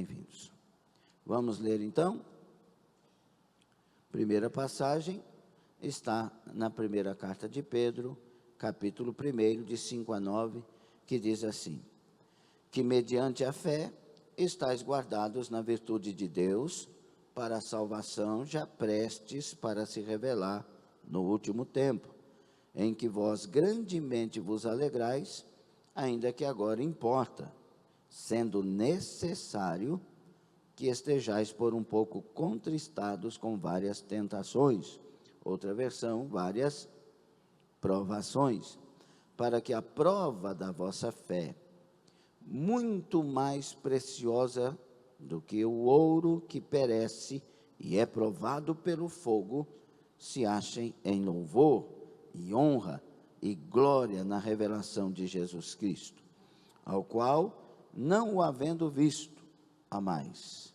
bem-vindos. Vamos ler então? Primeira passagem está na primeira carta de Pedro, capítulo 1, de 5 a 9, que diz assim: que mediante a fé estáis guardados na virtude de Deus, para a salvação já prestes para se revelar no último tempo, em que vós grandemente vos alegrais, ainda que agora importa, sendo necessário que estejais por um pouco contristados com várias tentações, outra versão, várias provações, para que a prova da vossa fé, muito mais preciosa do que o ouro que perece e é provado pelo fogo, se achem em louvor e honra e glória na revelação de Jesus Cristo, ao qual, não o havendo visto, amais,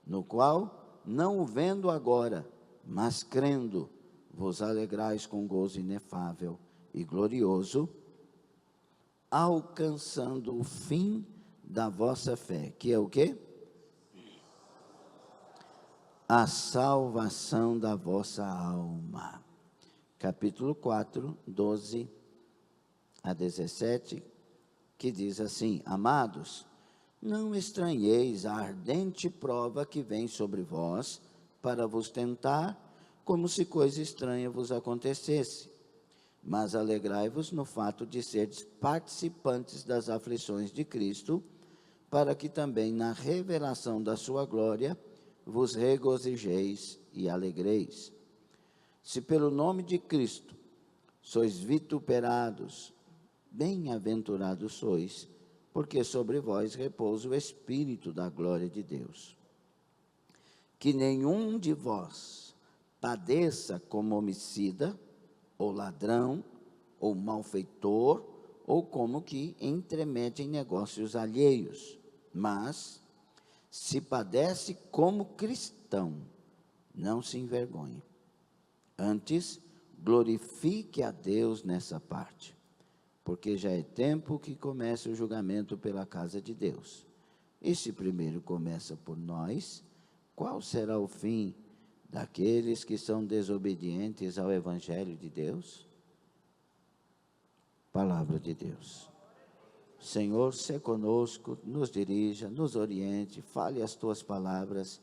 no qual, não o vendo agora, mas crendo, vos alegrais com gozo inefável e glorioso, alcançando o fim da vossa fé, que é o quê? A salvação da vossa alma. Capítulo 4, 12 a 17, que diz assim: amados, não estranheis a ardente prova que vem sobre vós, para vos tentar, como se coisa estranha vos acontecesse. Mas alegrai-vos no fato de seres participantes das aflições de Cristo, para que também na revelação da sua glória vos regozijeis e alegreis. Se pelo nome de Cristo sois vituperados, bem-aventurados sois, porque sobre vós repousa o Espírito da glória de Deus. Que nenhum de vós padeça como homicida, ou ladrão, ou malfeitor, ou como que entremete em negócios alheios, mas, se padece como cristão, não se envergonhe. Antes, glorifique a Deus nessa parte, porque já é tempo que comece o julgamento pela casa de Deus. E se primeiro começa por nós, qual será o fim daqueles que são desobedientes ao Evangelho de Deus? Palavra de Deus. Senhor, se conosco, nos dirija, nos oriente, fale as tuas palavras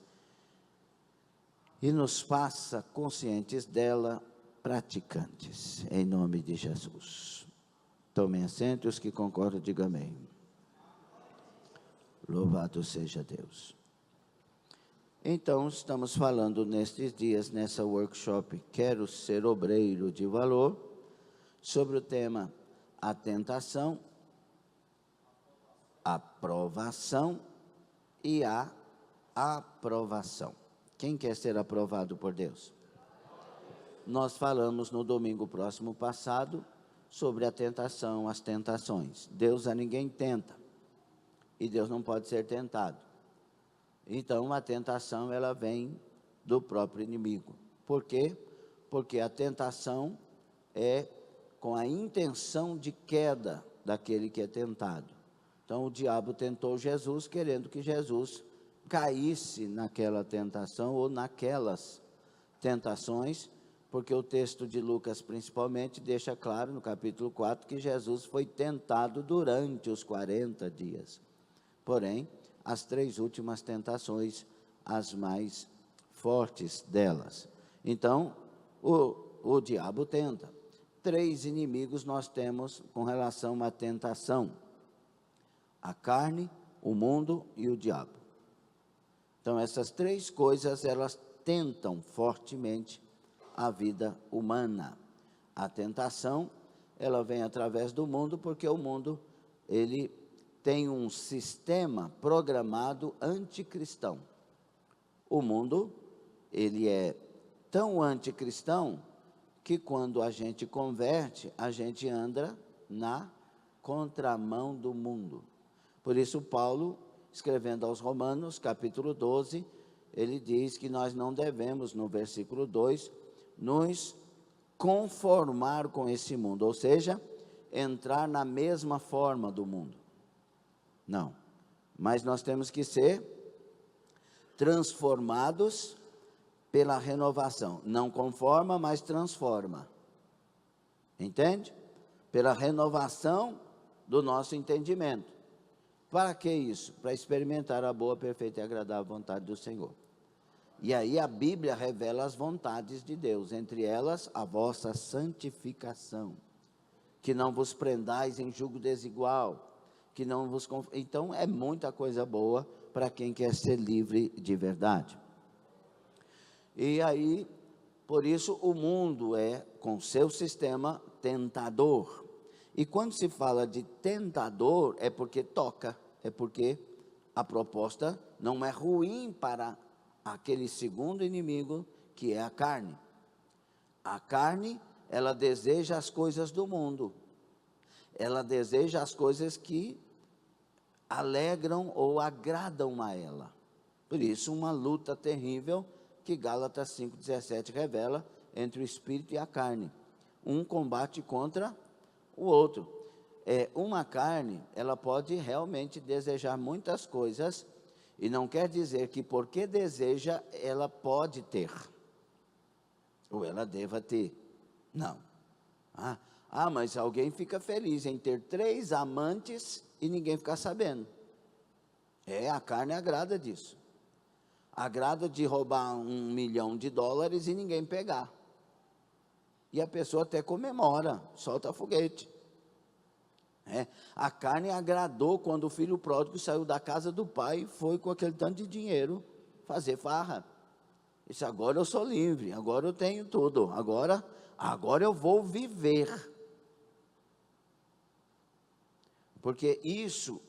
e nos faça conscientes dela, praticantes, em nome de Jesus. Tomem assento, os que concordam, digam amém. Louvado seja Deus. Então, estamos falando nestes dias, nessa workshop, Quero Ser Obreiro de Valor, sobre o tema a tentação, a provação e a aprovação. Quem quer ser aprovado por Deus? Nós falamos no domingo próximo passado sobre a tentação, as tentações. Deus a ninguém tenta, e Deus não pode ser tentado. Então, a tentação, ela vem do próprio inimigo. Por quê? Porque a tentação é com a intenção de queda daquele que é tentado. Então, o diabo tentou Jesus, querendo que Jesus caísse naquela tentação ou naquelas tentações, porque o texto de Lucas, principalmente, deixa claro, no capítulo 4, que Jesus foi tentado durante os 40 dias. Porém, as 3 últimas tentações, as mais fortes delas. Então, o diabo tenta. 3 inimigos nós temos com relação à tentação: a carne, o mundo e o diabo. Então, essas 3 coisas, elas tentam fortemente a vida humana. A tentação, ela vem através do mundo, porque o mundo, ele tem um sistema programado anticristão. O mundo, ele é tão anticristão que quando a gente converte, a gente anda na contramão do mundo. Por isso Paulo, escrevendo aos Romanos, capítulo 12, ele diz que nós não devemos, no versículo 2, nos conformar com esse mundo, ou seja, entrar na mesma forma do mundo. Não, mas nós temos que ser transformados pela renovação. Não conforma, mas transforma. Entende? Pela renovação do nosso entendimento. Para que isso? Para experimentar a boa, perfeita e agradável vontade do Senhor. E aí a Bíblia revela as vontades de Deus, entre elas a vossa santificação, que não vos prendais em julgo desigual, que não vos... Então é muita coisa boa para quem quer ser livre de verdade. E aí, por isso o mundo é, com seu sistema, tentador. E quando se fala de tentador, é porque toca, é porque a proposta não é ruim para aquele segundo inimigo, que é a carne. A carne, ela deseja as coisas do mundo. Ela deseja as coisas que alegram ou agradam a ela. Por isso, uma luta terrível que Gálatas 5,17 revela entre o espírito e a carne. Um combate contra o outro. Uma carne, ela pode realmente desejar muitas coisas, e não quer dizer que porque deseja, ela pode ter, ou ela deva ter. Não. Mas alguém fica feliz em ter 3 amantes e ninguém ficar sabendo. A carne agrada disso. Agrada de roubar $1 milhão e ninguém pegar. E a pessoa até comemora, solta foguete. A carne agradou quando o filho pródigo saiu da casa do pai e foi com aquele tanto de dinheiro fazer farra. Disse: agora eu sou livre, agora eu tenho tudo, agora eu vou viver. Porque isso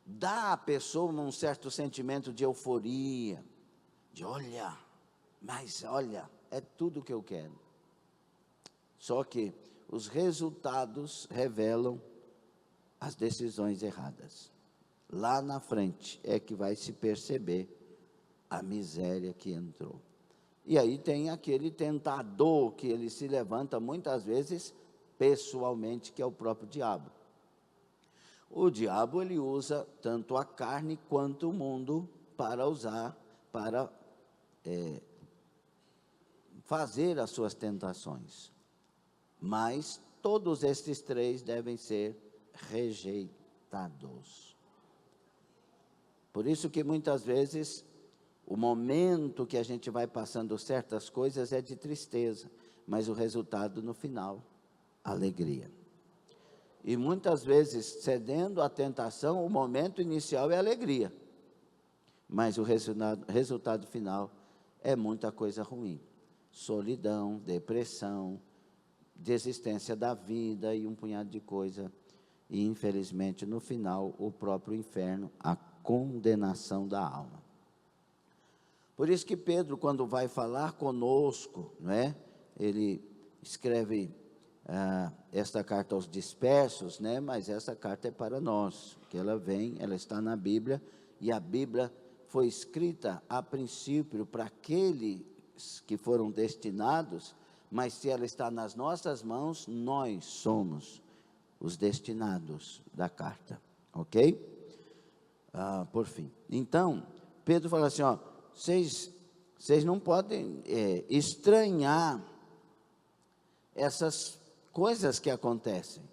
dá à pessoa um certo sentimento de euforia, de olha, é tudo que eu quero. Só que os resultados revelam as decisões erradas. Lá na frente é que vai se perceber a miséria que entrou. E aí tem aquele tentador que ele se levanta muitas vezes pessoalmente, que é o próprio diabo. O diabo, ele usa tanto a carne quanto o mundo para fazer as suas tentações. Mas todos estes 3 devem ser rejeitados. Por isso que muitas vezes o momento que a gente vai passando certas coisas é de tristeza, mas o resultado no final, alegria. E muitas vezes, cedendo à tentação, o momento inicial é alegria, mas o resultado final é muita coisa ruim. Solidão, depressão, desistência da vida e um punhado de coisa. E infelizmente no final o próprio inferno, a condenação da alma. Por isso que Pedro, quando vai falar conosco, ele escreve esta carta aos dispersos, mas essa carta é para nós, que ela está na Bíblia, e a Bíblia foi escrita a princípio para aqueles que foram destinados, mas se ela está nas nossas mãos, nós somos os destinados da carta, ok? Por fim, então, Pedro fala assim, vocês não podem estranhar essas coisas que acontecem.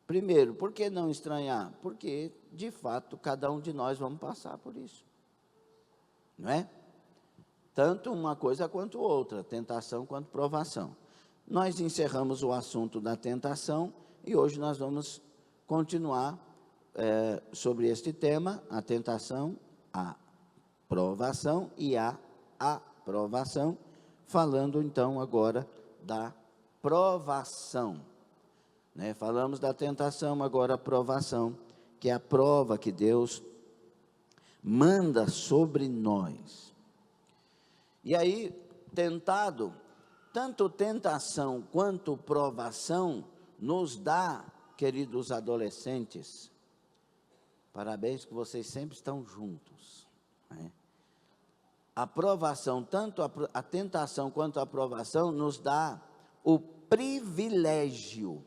Primeiro, por que não estranhar? Porque, de fato, cada um de nós vamos passar por isso, não é? Tanto uma coisa quanto outra, tentação quanto provação. Nós encerramos o assunto da tentação e hoje nós vamos continuar sobre este tema, a tentação, a provação e a aprovação, falando então agora da provação. Falamos da tentação, agora a provação, que é a prova que Deus manda sobre nós. E aí, tentado, tanto tentação quanto provação nos dá, queridos adolescentes, parabéns que vocês sempre estão juntos. A provação, tanto a tentação quanto a provação, nos dá o privilégio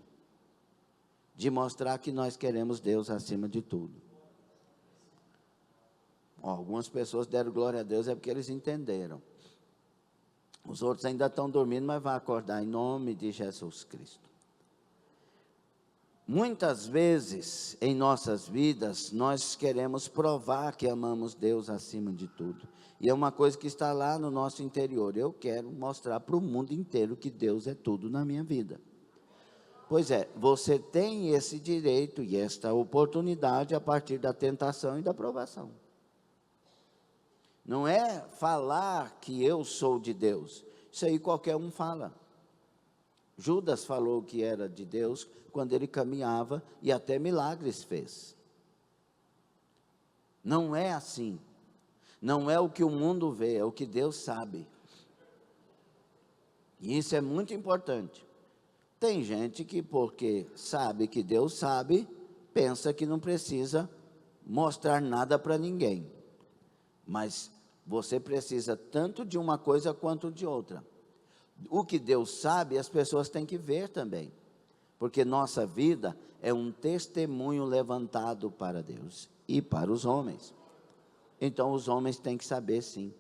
de mostrar que nós queremos Deus acima de tudo. Algumas pessoas deram glória a Deus, é porque eles entenderam. Os outros ainda estão dormindo, mas vão acordar em nome de Jesus Cristo. Muitas vezes em nossas vidas, nós queremos provar que amamos Deus acima de tudo. E é uma coisa que está lá no nosso interior. Eu quero mostrar para o mundo inteiro que Deus é tudo na minha vida. Pois é, você tem esse direito e esta oportunidade a partir da tentação e da provação. Não é falar que eu sou de Deus. Isso aí qualquer um fala. Judas falou que era de Deus quando ele caminhava e até milagres fez. Não é assim. Não é o que o mundo vê, é o que Deus sabe. E isso é muito importante. Tem gente que, porque sabe que Deus sabe, pensa que não precisa mostrar nada para ninguém. Mas você precisa tanto de uma coisa quanto de outra. O que Deus sabe, as pessoas têm que ver também. Porque nossa vida é um testemunho levantado para Deus e para os homens. Então os homens têm que saber sim.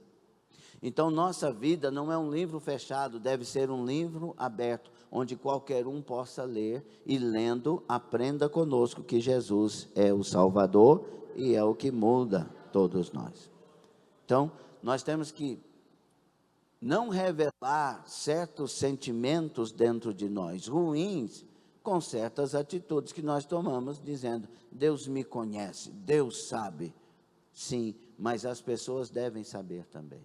Então nossa vida não é um livro fechado, deve ser um livro aberto, onde qualquer um possa ler e lendo, aprenda conosco que Jesus é o Salvador e é o que muda todos nós. Então nós temos que não revelar certos sentimentos dentro de nós, ruins, com certas atitudes que nós tomamos, dizendo, Deus me conhece, Deus sabe. Sim, mas as pessoas devem saber também.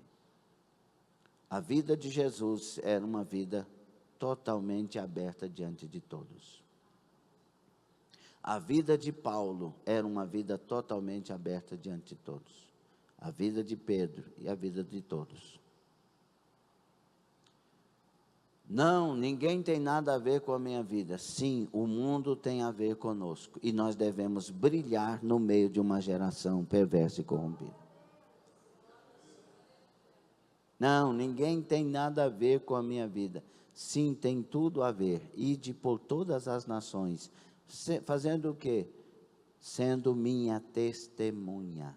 A vida de Jesus era uma vida totalmente aberta diante de todos. A vida de Paulo era uma vida totalmente aberta diante de todos. A vida de Pedro e a vida de todos. Não, ninguém tem nada a ver com a minha vida. Sim, o mundo tem a ver conosco. E nós devemos brilhar no meio de uma geração perversa e corrompida. Não, ninguém tem nada a ver com a minha vida. Sim, tem tudo a ver. Ide por todas as nações. Fazendo o quê? Sendo minha testemunha.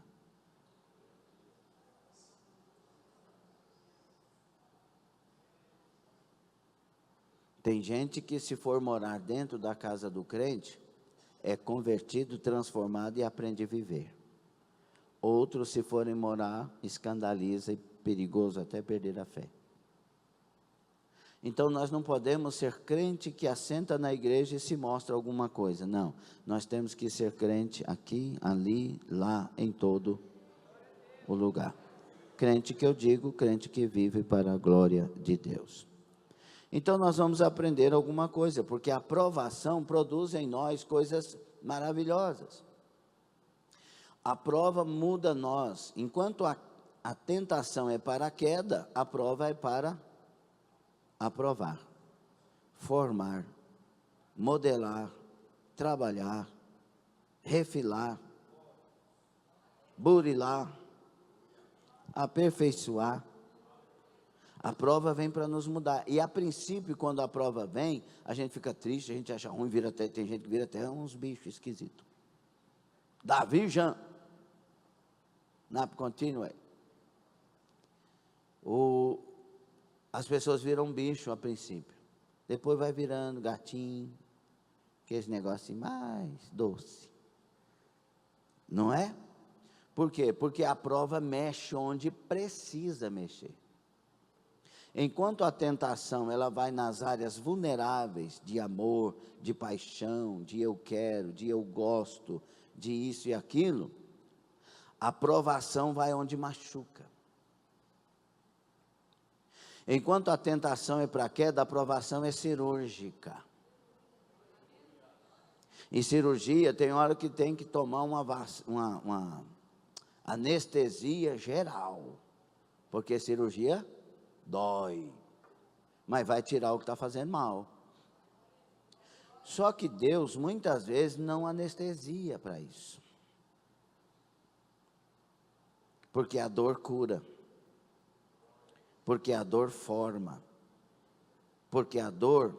Tem gente que, se for morar dentro da casa do crente, é convertido, transformado e aprende a viver. Outros, se forem morar, escandaliza e perigoso até perder a fé. Então nós não podemos ser crente que assenta na igreja e se mostra alguma coisa. Não, nós temos que ser crente aqui, ali, lá, em todo o lugar. Crente que eu digo, crente que vive para a glória de Deus. Então nós vamos aprender alguma coisa, porque a provação produz em nós coisas maravilhosas. A prova muda nós. Enquanto a tentação é para a queda, a prova é para aprovar, formar, modelar, trabalhar, refilar, burilar, aperfeiçoar. A prova vem para nos mudar. E a princípio, quando a prova vem, a gente fica triste, a gente acha ruim, tem gente que vira até uns bichos esquisitos. Davi já. Continue. As pessoas viram bicho a princípio. Depois vai virando gatinho. Aqueles negocinho mais doce. Não é? Por quê? Porque a prova mexe onde precisa mexer. Enquanto a tentação, ela vai nas áreas vulneráveis de amor, de paixão, de eu quero, de eu gosto, de isso e aquilo, a provação vai onde machuca. Enquanto a tentação é para a queda, a provação é cirúrgica. Em cirurgia, tem hora que tem que tomar uma anestesia geral, porque cirurgia dói, mas vai tirar o que está fazendo mal. Só que Deus, muitas vezes, não anestesia para isso. Porque a dor cura. Porque a dor forma. Porque a dor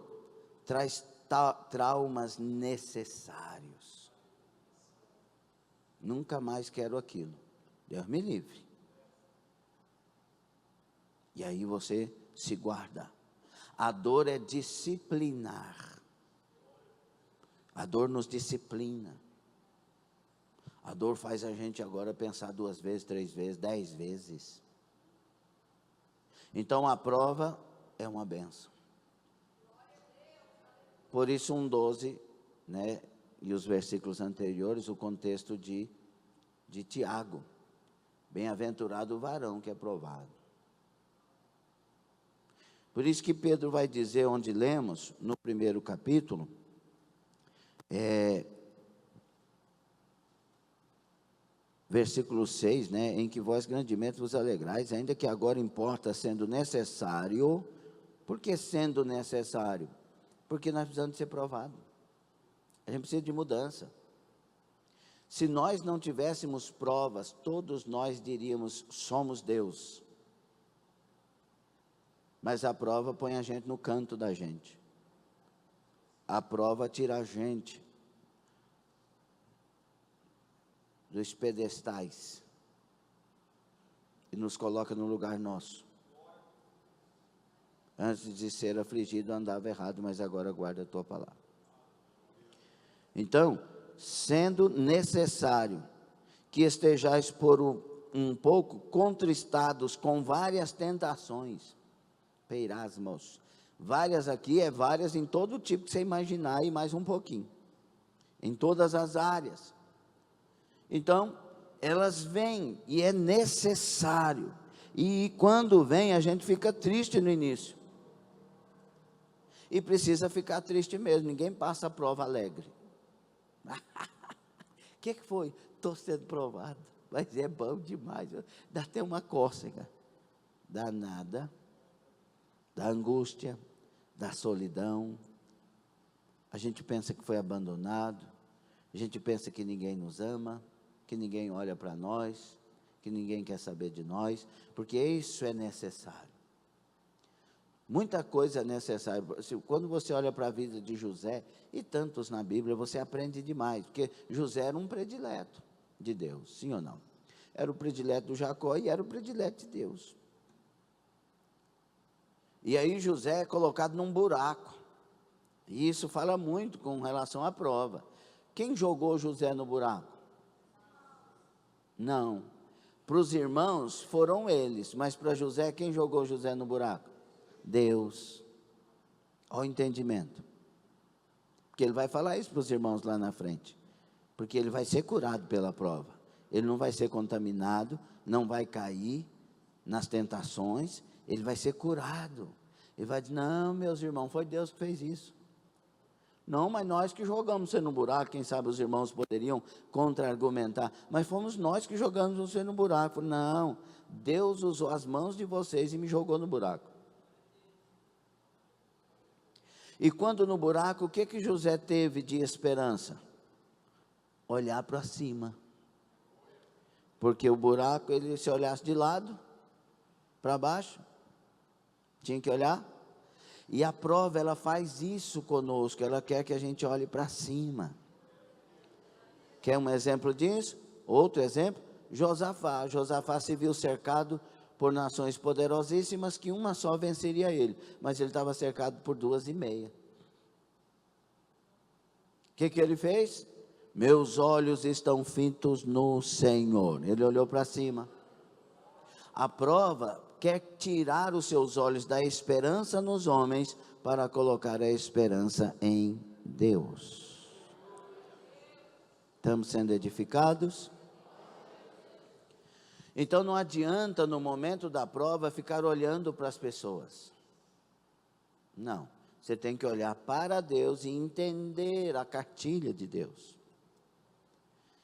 traz traumas necessários. Nunca mais quero aquilo. Deus me livre. E aí você se guarda. A dor é disciplinar. A dor nos disciplina. A dor faz a gente agora pensar 2 vezes, 3 vezes, 10 vezes. Então a prova é uma bênção. Por isso 1:12, né, e os versículos anteriores, o contexto de Tiago. Bem-aventurado o varão que é provado. Por isso que Pedro vai dizer, onde lemos, no primeiro capítulo, versículo 6, né, em que vós grandemente vos alegrais, ainda que agora importa sendo necessário. Por que sendo necessário? Porque nós precisamos de ser provados. A gente precisa de mudança. Se nós não tivéssemos provas, todos nós diríamos, somos Deus. Mas a prova põe a gente no canto da gente. A prova tira a gente dos pedestais e nos coloca no lugar nosso. Antes de ser afligido, andava errado, mas agora guarda a tua palavra. Então, sendo necessário que estejais por um pouco contristados com várias tentações, peirasmos, várias aqui é várias em todo tipo que você imaginar e mais um pouquinho, em todas as áreas. Então, elas vêm e é necessário. E quando vem, a gente fica triste no início. E precisa ficar triste mesmo, ninguém passa a prova alegre. O que foi? Estou sendo provado, mas é bom demais, dá até uma cócega. Danada, da angústia, da solidão. A gente pensa que foi abandonado, a gente pensa que ninguém nos ama, que ninguém olha para nós, que ninguém quer saber de nós, porque isso é necessário. Muita coisa é necessária. Quando você olha para a vida de José, e tantos na Bíblia, você aprende demais, porque José era um predileto de Deus, sim ou não? Era o predileto do Jacó e era o predileto de Deus. E aí José é colocado num buraco, e isso fala muito com relação à prova. Quem jogou José no buraco? Não. Para os irmãos foram eles, mas para José, quem jogou José no buraco? Deus. Olha o entendimento. Porque ele vai falar isso para os irmãos lá na frente. Porque ele vai ser curado pela prova. Ele não vai ser contaminado, não vai cair nas tentações, ele vai ser curado. Ele vai dizer, não, meus irmãos, foi Deus que fez isso. Não, mas nós que jogamos você no buraco, quem sabe os irmãos poderiam contra-argumentar, mas fomos nós que jogamos você no buraco. Não, Deus usou as mãos de vocês e me jogou no buraco. E quando no buraco, o que José teve de esperança? Olhar para cima. Porque o buraco, ele se olhasse de lado, para baixo, tinha que olhar. E a prova, ela faz isso conosco, ela quer que a gente olhe para cima. Quer um exemplo disso? Outro exemplo? Josafá. Josafá se viu cercado por nações poderosíssimas, que uma só venceria ele, mas ele estava cercado por 2,5. O que ele fez? Meus olhos estão fitos no Senhor. Ele olhou para cima. A prova quer tirar os seus olhos da esperança nos homens para colocar a esperança em Deus. Estamos sendo edificados? Então não adianta no momento da prova ficar olhando para as pessoas. Não, você tem que olhar para Deus e entender a cartilha de Deus.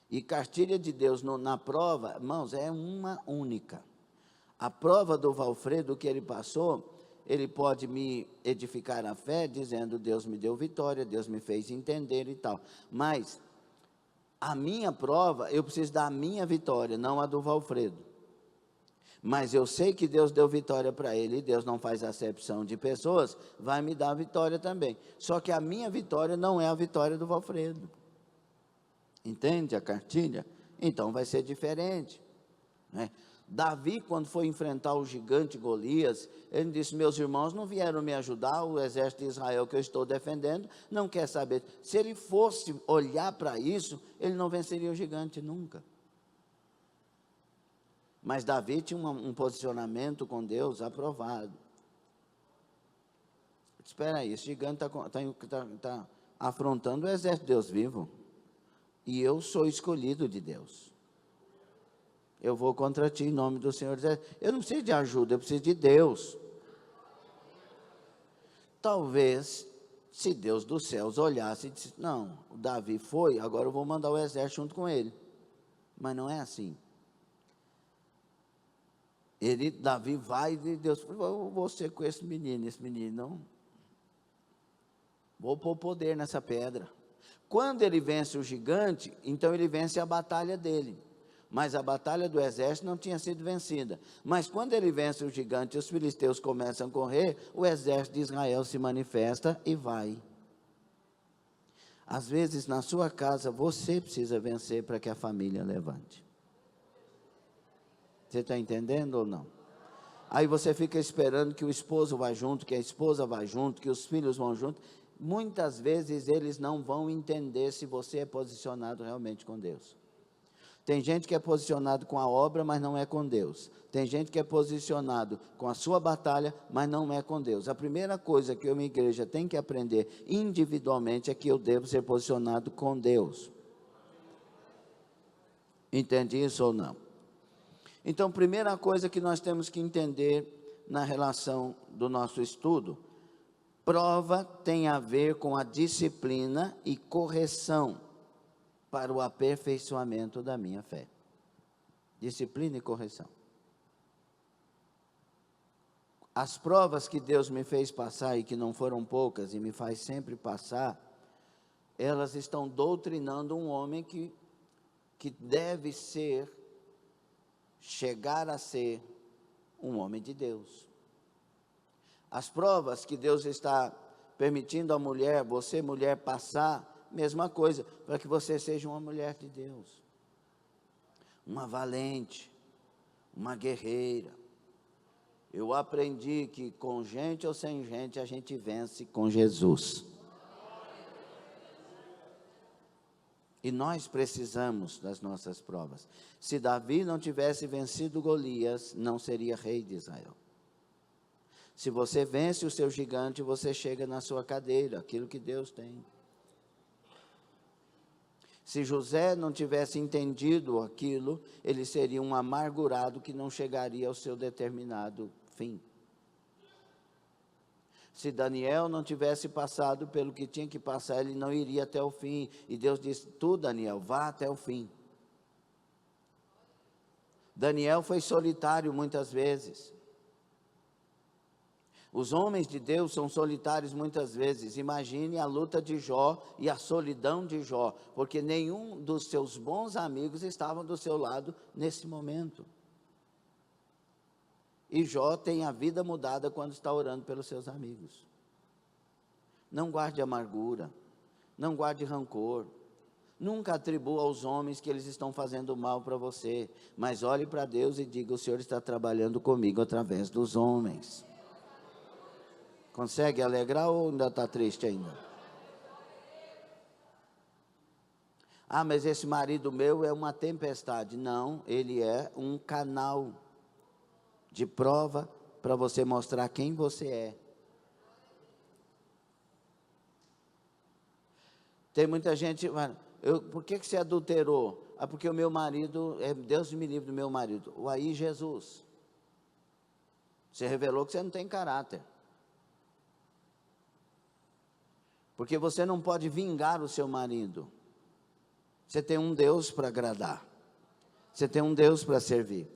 E cartilha de Deus na prova, irmãos, é uma única. A prova do Valfredo que ele passou, ele pode me edificar a fé, dizendo, Deus me deu vitória, Deus me fez entender e tal. Mas, a minha prova, eu preciso da minha vitória, não a do Valfredo. Mas eu sei que Deus deu vitória para ele, e Deus não faz acepção de pessoas, vai me dar vitória também. Só que a minha vitória não é a vitória do Valfredo. Entende a cartilha? Então vai ser diferente. né? Davi, quando foi enfrentar o gigante Golias, ele disse: meus irmãos não vieram me ajudar, o exército de Israel que eu estou defendendo não quer saber. Se ele fosse olhar para isso, ele não venceria o gigante nunca. Mas Davi tinha um posicionamento com Deus aprovado. Espera aí, esse gigante está afrontando o exército de Deus vivo. E eu sou escolhido de Deus. Eu vou contra ti em nome do Senhor. Eu não preciso de ajuda, eu preciso de Deus. Talvez, se Deus dos céus olhasse e disse: não, o Davi foi, agora eu vou mandar o exército junto com ele. Mas não é assim. Davi vai e Deus falou: eu vou ser com esse menino não. Vou pôr poder nessa pedra. Quando ele vence o gigante, então ele vence a batalha dele. Mas a batalha do exército não tinha sido vencida. Mas quando ele vence o gigante e os filisteus começam a correr, o exército de Israel se manifesta e vai. Às vezes, na sua casa, você precisa vencer para que a família levante. Você está entendendo ou não? Aí você fica esperando que o esposo vá junto, que a esposa vá junto, que os filhos vão junto. Muitas vezes eles não vão entender se você é posicionado realmente com Deus. Tem gente que é posicionado com a obra, mas não é com Deus. Tem gente que é posicionado com a sua batalha, mas não é com Deus. A primeira coisa que uma igreja tem que aprender individualmente é que eu devo ser posicionado com Deus. Entende isso ou não? Então, primeira coisa que nós temos que entender na relação do nosso estudo: prova tem a ver com a disciplina e correção para o aperfeiçoamento da minha fé. Disciplina e correção. As provas que Deus me fez passar, e que não foram poucas, e me faz sempre passar, elas estão doutrinando um homem que deve chegar a ser um homem de Deus. As provas que Deus está permitindo a mulher, você mulher, passar, mesma coisa, para que você seja uma mulher de Deus, uma valente, uma guerreira. Eu aprendi que com gente ou sem gente, a gente vence com Jesus. E nós precisamos das nossas provas. Se Davi não tivesse vencido Golias, não seria rei de Israel. Se você vence o seu gigante, você chega na sua cadeira, aquilo que Deus tem. Se José não tivesse entendido aquilo, ele seria um amargurado que não chegaria ao seu determinado fim. Se Daniel não tivesse passado pelo que tinha que passar, ele não iria até o fim. E Deus disse: tu, Daniel, vá até o fim. Daniel foi solitário muitas vezes. Os homens de Deus são solitários muitas vezes. Imagine a luta de Jó e a solidão de Jó, porque nenhum dos seus bons amigos estavam do seu lado nesse momento. E Jó tem a vida mudada quando está orando pelos seus amigos. Não guarde amargura, não guarde rancor. Nunca atribua aos homens que eles estão fazendo mal para você, mas olhe para Deus e diga: o Senhor está trabalhando comigo através dos homens. Consegue alegrar ou ainda está triste ainda? Ah, mas esse marido meu é uma tempestade. Não, ele é um canal de prova para você mostrar quem você é. Tem muita gente: por que você adulterou? Ah, porque o meu marido, Deus me livre do meu marido. Aí Jesus, você revelou que você não tem caráter. Porque você não pode vingar o seu marido. Você tem um Deus para agradar. Você tem um Deus para servir.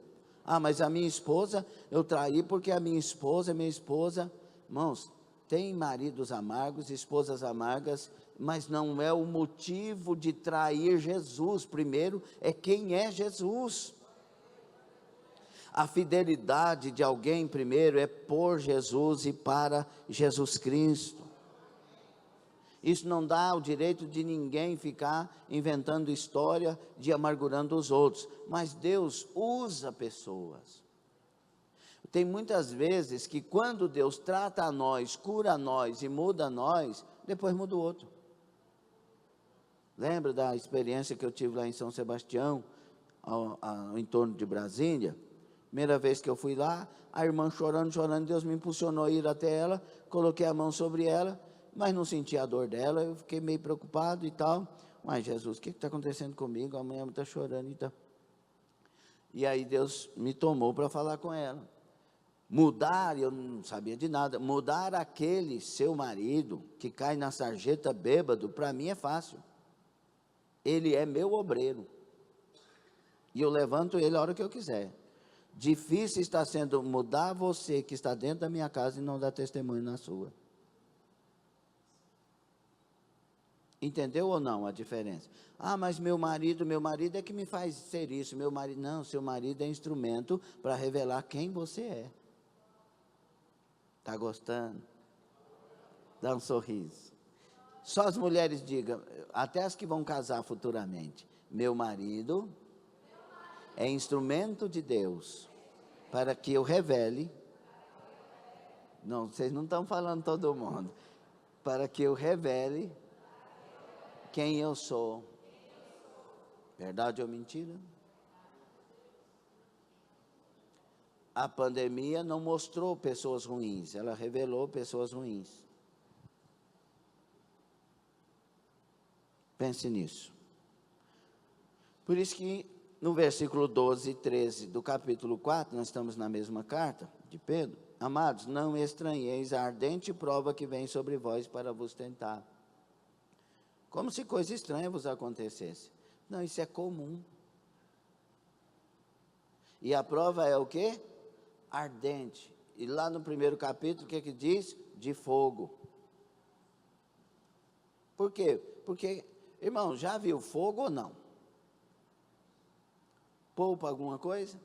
Ah, mas a minha esposa, eu traí porque a minha esposa. Irmãos, tem maridos amargos, esposas amargas, mas não é o motivo de trair Jesus. Primeiro é quem é Jesus. A fidelidade de alguém primeiro é por Jesus e para Jesus Cristo. Isso não dá o direito de ninguém ficar inventando história de amargurando os outros. Mas Deus usa pessoas. Tem muitas vezes que quando Deus trata a nós, cura a nós e muda a nós, depois muda o outro. Lembra da experiência que eu tive lá em São Sebastião, ao entorno de Brasília? Primeira vez que eu fui lá, a irmã chorando, Deus me impulsionou a ir até ela, coloquei a mão sobre ela, mas não senti a dor dela, eu fiquei meio preocupado e tal. Mas Jesus, o que está acontecendo comigo? A mulher está chorando e tal. E aí Deus me tomou para falar com ela. Mudar, eu não sabia de nada, mudar aquele seu marido que cai na sarjeta bêbado, para mim é fácil. Ele é meu obreiro. E eu levanto ele a hora que eu quiser. Difícil está sendo mudar você que está dentro da minha casa e não dar testemunho na sua. Entendeu ou não a diferença? Ah, mas meu marido é que me faz ser isso. Meu marido, não, seu marido é instrumento para revelar quem você é. Está gostando? Dá um sorriso. Só as mulheres digam, até as que vão casar futuramente. Meu marido é instrumento de Deus para que eu revele. Não, vocês não estão falando todo mundo. Para que eu revele quem eu sou. Verdade ou mentira? A pandemia não mostrou pessoas ruins, ela revelou pessoas ruins. Pense nisso. Por isso que no versículo 12 e 13 do capítulo 4, nós estamos na mesma carta de Pedro. Amados, não estranheis a ardente prova que vem sobre vós para vos tentar. Como se coisa estranha vos acontecesse. Não, isso é comum. E a prova é o quê? Ardente. E lá no primeiro capítulo, o que diz? De fogo. Por quê? Porque, irmão, já viu fogo ou não? Poupa alguma coisa?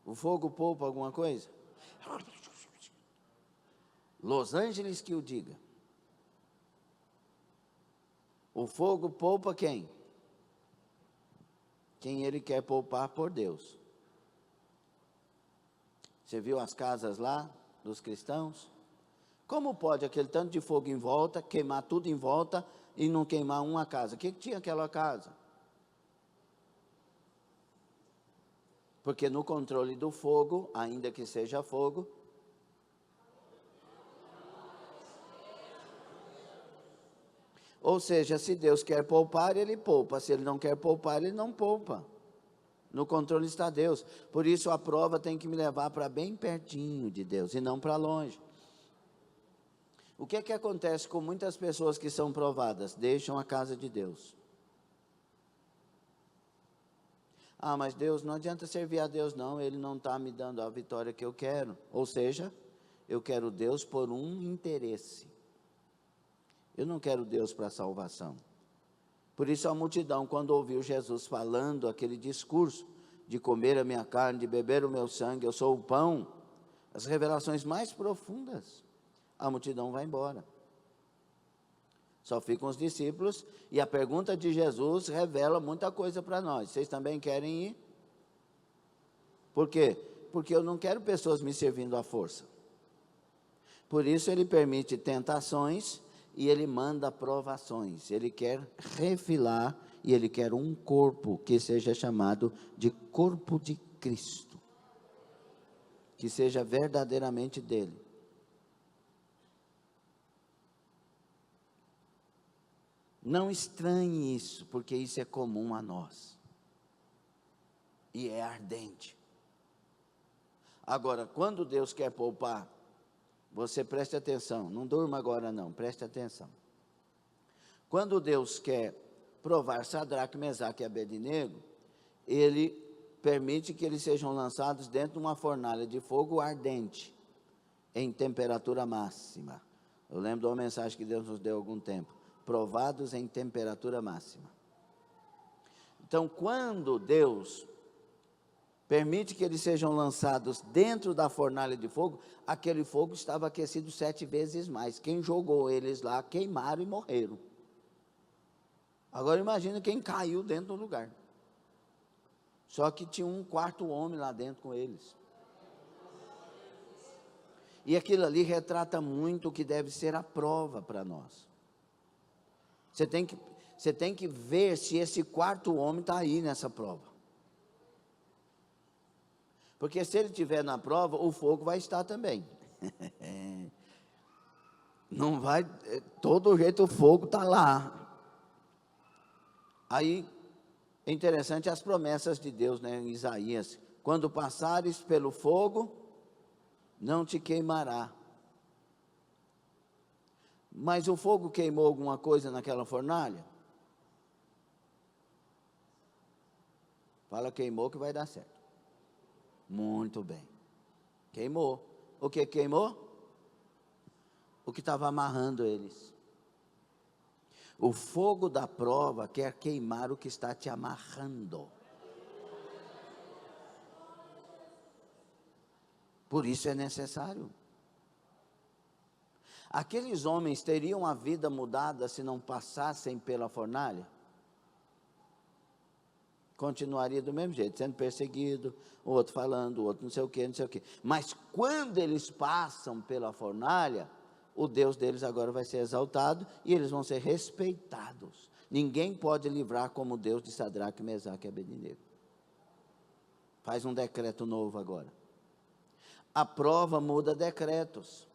O fogo poupa alguma coisa? Los Angeles que o diga. O fogo poupa quem? Quem ele quer poupar por Deus. Você viu as casas lá dos cristãos? Como pode aquele tanto de fogo em volta, queimar tudo em volta e não queimar uma casa? O que tinha aquela casa? Porque no controle do fogo, ainda que seja fogo, ou seja, se Deus quer poupar, Ele poupa. Se Ele não quer poupar, Ele não poupa. No controle está Deus. Por isso a prova tem que me levar para bem pertinho de Deus e não para longe. O que é que acontece com muitas pessoas que são provadas? Deixam a casa de Deus. Ah, mas Deus, não adianta servir a Deus não, Ele não está me dando a vitória que eu quero. Ou seja, eu quero Deus por um interesse. Eu não quero Deus para salvação. Por isso a multidão, quando ouviu Jesus falando aquele discurso de comer a minha carne, de beber o meu sangue, eu sou o pão, as revelações mais profundas, a multidão vai embora. Só ficam os discípulos e a pergunta de Jesus revela muita coisa para nós. Vocês também querem ir? Por quê? Porque eu não quero pessoas me servindo à força. Por isso ele permite tentações e ele manda provações. Ele quer refilar e ele quer um corpo que seja chamado de corpo de Cristo. Que seja verdadeiramente dele. Não estranhe isso, porque isso é comum a nós. E é ardente. Agora, quando Deus quer poupar, você preste atenção, não durma agora não, preste atenção. Quando Deus quer provar Sadraque, Mesaque e Abednego, Ele permite que eles sejam lançados dentro de uma fornalha de fogo ardente, em temperatura máxima. Eu lembro de uma mensagem que Deus nos deu há algum tempo. Provados em temperatura máxima. Então, quando Deus permite que eles sejam lançados dentro da fornalha de fogo, aquele fogo estava aquecido 7 vezes mais. Quem jogou eles lá, queimaram e morreram. Agora imagina quem caiu dentro do lugar. Só que tinha um quarto homem lá dentro com eles. E aquilo ali retrata muito o que deve ser a prova para nós. Você tem que ver se esse quarto homem está aí nessa prova. Porque se ele estiver na prova, o fogo vai estar também. Não vai, todo jeito o fogo está lá. Aí, é interessante as promessas de Deus, né, em Isaías. Quando passares pelo fogo, não te queimará. Mas o fogo queimou alguma coisa naquela fornalha? Fala queimou que vai dar certo. Muito bem. Queimou. O que queimou? O que estava amarrando eles. O fogo da prova quer queimar o que está te amarrando. Por isso é necessário. Aqueles homens teriam a vida mudada se não passassem pela fornalha? Continuaria do mesmo jeito, sendo perseguido, o outro falando, o outro não sei o que, não sei o que. Mas quando eles passam pela fornalha, o Deus deles agora vai ser exaltado e eles vão ser respeitados. Ninguém pode livrar como o Deus de Sadraque, Mesaque e Abednego. Faz um decreto novo agora. A prova muda decretos.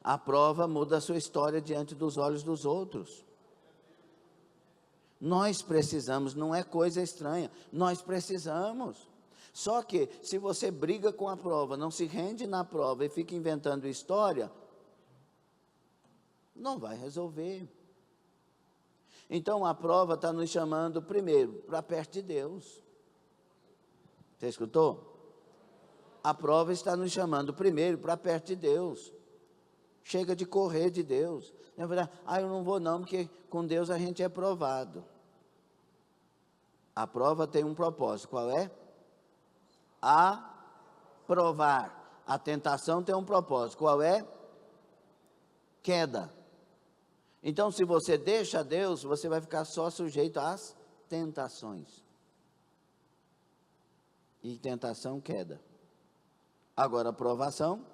A prova muda a sua história diante dos olhos dos outros. Nós precisamos, não é coisa estranha, nós precisamos. Só que, se você briga com a prova, não se rende na prova e fica inventando história, não vai resolver. Então, a prova está nos chamando, primeiro, para perto de Deus. Você escutou? A prova está nos chamando, primeiro, para perto de Deus. Chega de correr de Deus. Na verdade, eu não vou não, porque com Deus a gente é provado. A prova tem um propósito, qual é? Provar. A tentação tem um propósito, qual é? Queda. Então, se você deixa Deus, você vai ficar só sujeito às tentações. E tentação, queda. Agora, aprovação,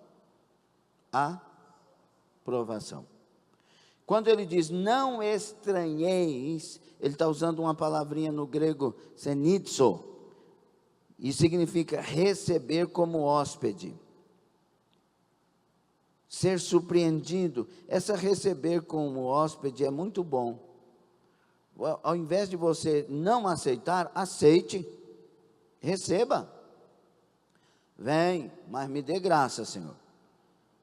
aprovação. Quando ele diz, não estranheis, ele está usando uma palavrinha no grego, senitzo, e significa receber como hóspede. Ser surpreendido. Essa receber como hóspede é muito bom. Ao invés de você não aceitar, aceite, receba. Vem, mas me dê graça, Senhor.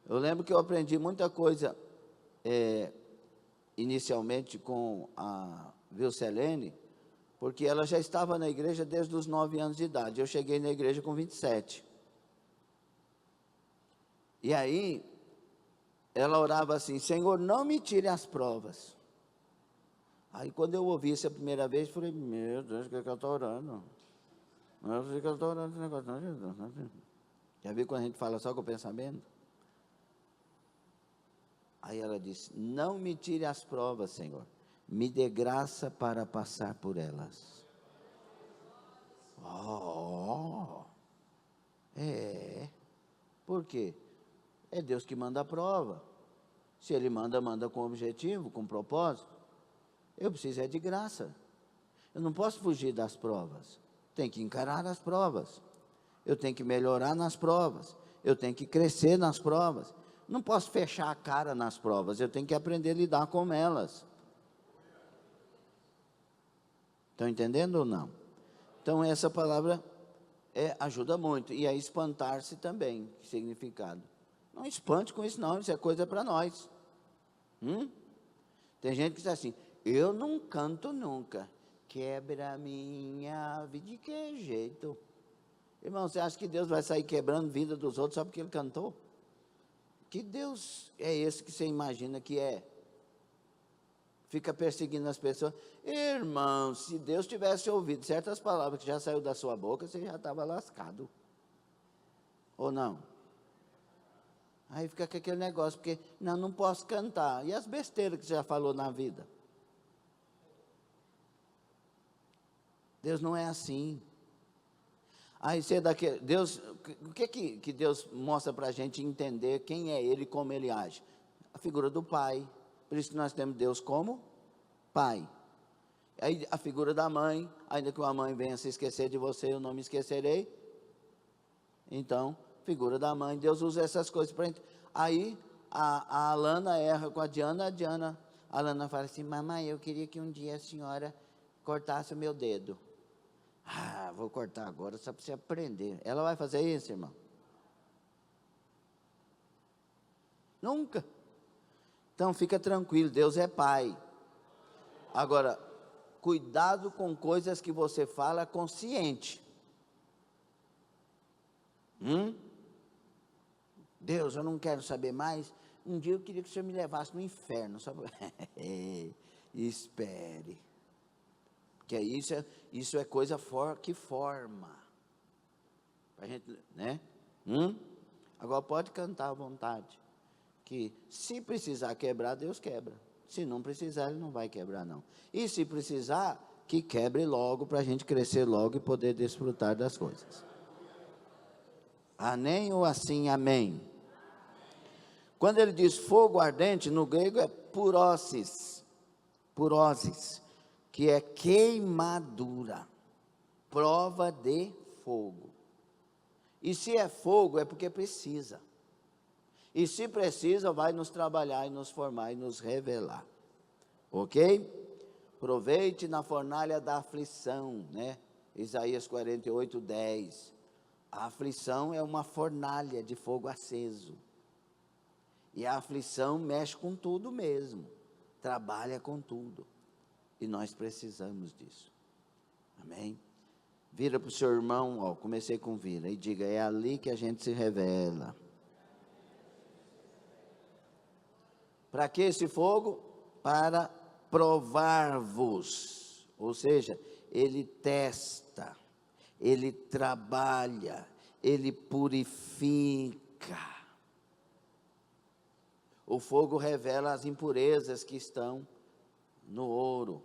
Eu lembro que eu aprendi muita coisa, inicialmente com a Vilcelene, porque ela já estava na igreja desde os 9 anos de idade. Eu cheguei na igreja com 27. E aí, ela orava assim, Senhor, não me tire as provas. Aí, quando eu ouvi isso a primeira vez, eu falei, meu Deus, o que é que eu estou orando? Não sei que eu estou orando esse negócio, não, Jesus. Já viu quando a gente fala só com o pensamento? Aí ela disse, não me tire as provas, Senhor. Me dê graça para passar por elas. Por quê? É Deus que manda a prova. Se Ele manda, manda com objetivo, com propósito. Eu preciso de graça. Eu não posso fugir das provas. Tenho que encarar as provas. Eu tenho que melhorar nas provas. Eu tenho que crescer nas provas. Não posso fechar a cara nas provas. Eu tenho que aprender a lidar com elas. Estão entendendo ou não? Então, essa palavra ajuda muito. E a espantar-se também, que significado. Não espante com isso não, isso é coisa para nós. Tem gente que diz assim, eu não canto nunca. Quebra a minha vida, de que jeito? Irmão, você acha que Deus vai sair quebrando a vida dos outros só porque ele cantou? Que Deus é esse que você imagina que é? fica perseguindo as pessoas. Irmão, se Deus tivesse ouvido certas palavras que já saiu da sua boca, você já estava lascado. Ou não? Aí fica com aquele negócio, porque não posso cantar. E as besteiras que você já falou na vida? Deus não é assim. Aí você daquele, Deus, o que Deus mostra para a gente entender quem é Ele e como Ele age? A figura do Pai. Por isso que nós temos Deus como Pai. Aí a figura da mãe, ainda que uma mãe venha se esquecer de você, eu não me esquecerei. Então, figura da mãe, Deus usa essas coisas para gente. Aí a Alana erra com a Diana, a Alana fala assim: mamãe, eu queria que um dia a senhora cortasse o meu dedo. Ah, vou cortar agora só para você aprender. Ela vai fazer isso, irmão? Nunca. Então fica tranquilo, Deus é Pai. Agora, cuidado com coisas que você fala consciente. Deus, eu não quero saber mais. Um dia eu queria que o Senhor me levasse no inferno. Só... Espere. Porque isso é coisa que forma. A gente, né? Agora pode cantar à vontade. Que se precisar quebrar, Deus quebra. Se não precisar, Ele não vai quebrar, não. E se precisar, que quebre logo, para a gente crescer logo e poder desfrutar das coisas. Amém ou assim, amém? Quando ele diz fogo ardente, no grego é purosis, que é queimadura, prova de fogo. E se é fogo, é porque precisa. E se precisa, vai nos trabalhar e nos formar e nos revelar. Ok? Aproveite na fornalha da aflição, né? Isaías 48, 10. A aflição é uma fornalha de fogo aceso. E a aflição mexe com tudo mesmo. Trabalha com tudo. E nós precisamos disso. Amém? Vira para o seu irmão, ó, comecei com vira, e diga: é ali que a gente se revela. Para que esse fogo? Para provar-vos. Ou seja, ele testa, ele trabalha, ele purifica. O fogo revela as impurezas que estão no ouro.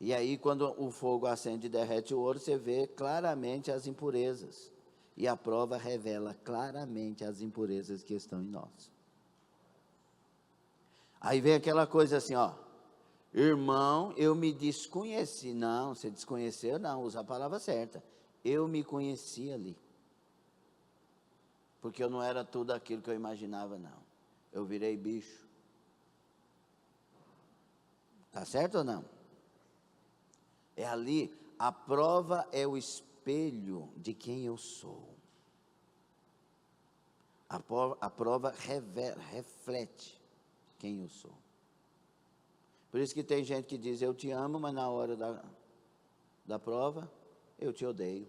E aí, quando o fogo acende e derrete o ouro, você vê claramente as impurezas. E a prova revela claramente as impurezas que estão em nós. Aí vem aquela coisa assim, ó: irmão, eu me desconheci. Não, você desconheceu, não, usa a palavra certa. Eu me conheci ali. Porque eu não era tudo aquilo que eu imaginava, não. Eu virei bicho. Tá certo ou não? É ali, a prova é o espelho de quem eu sou. A prova reflete quem eu sou. Por isso que tem gente que diz: eu te amo, mas na hora da prova, eu te odeio.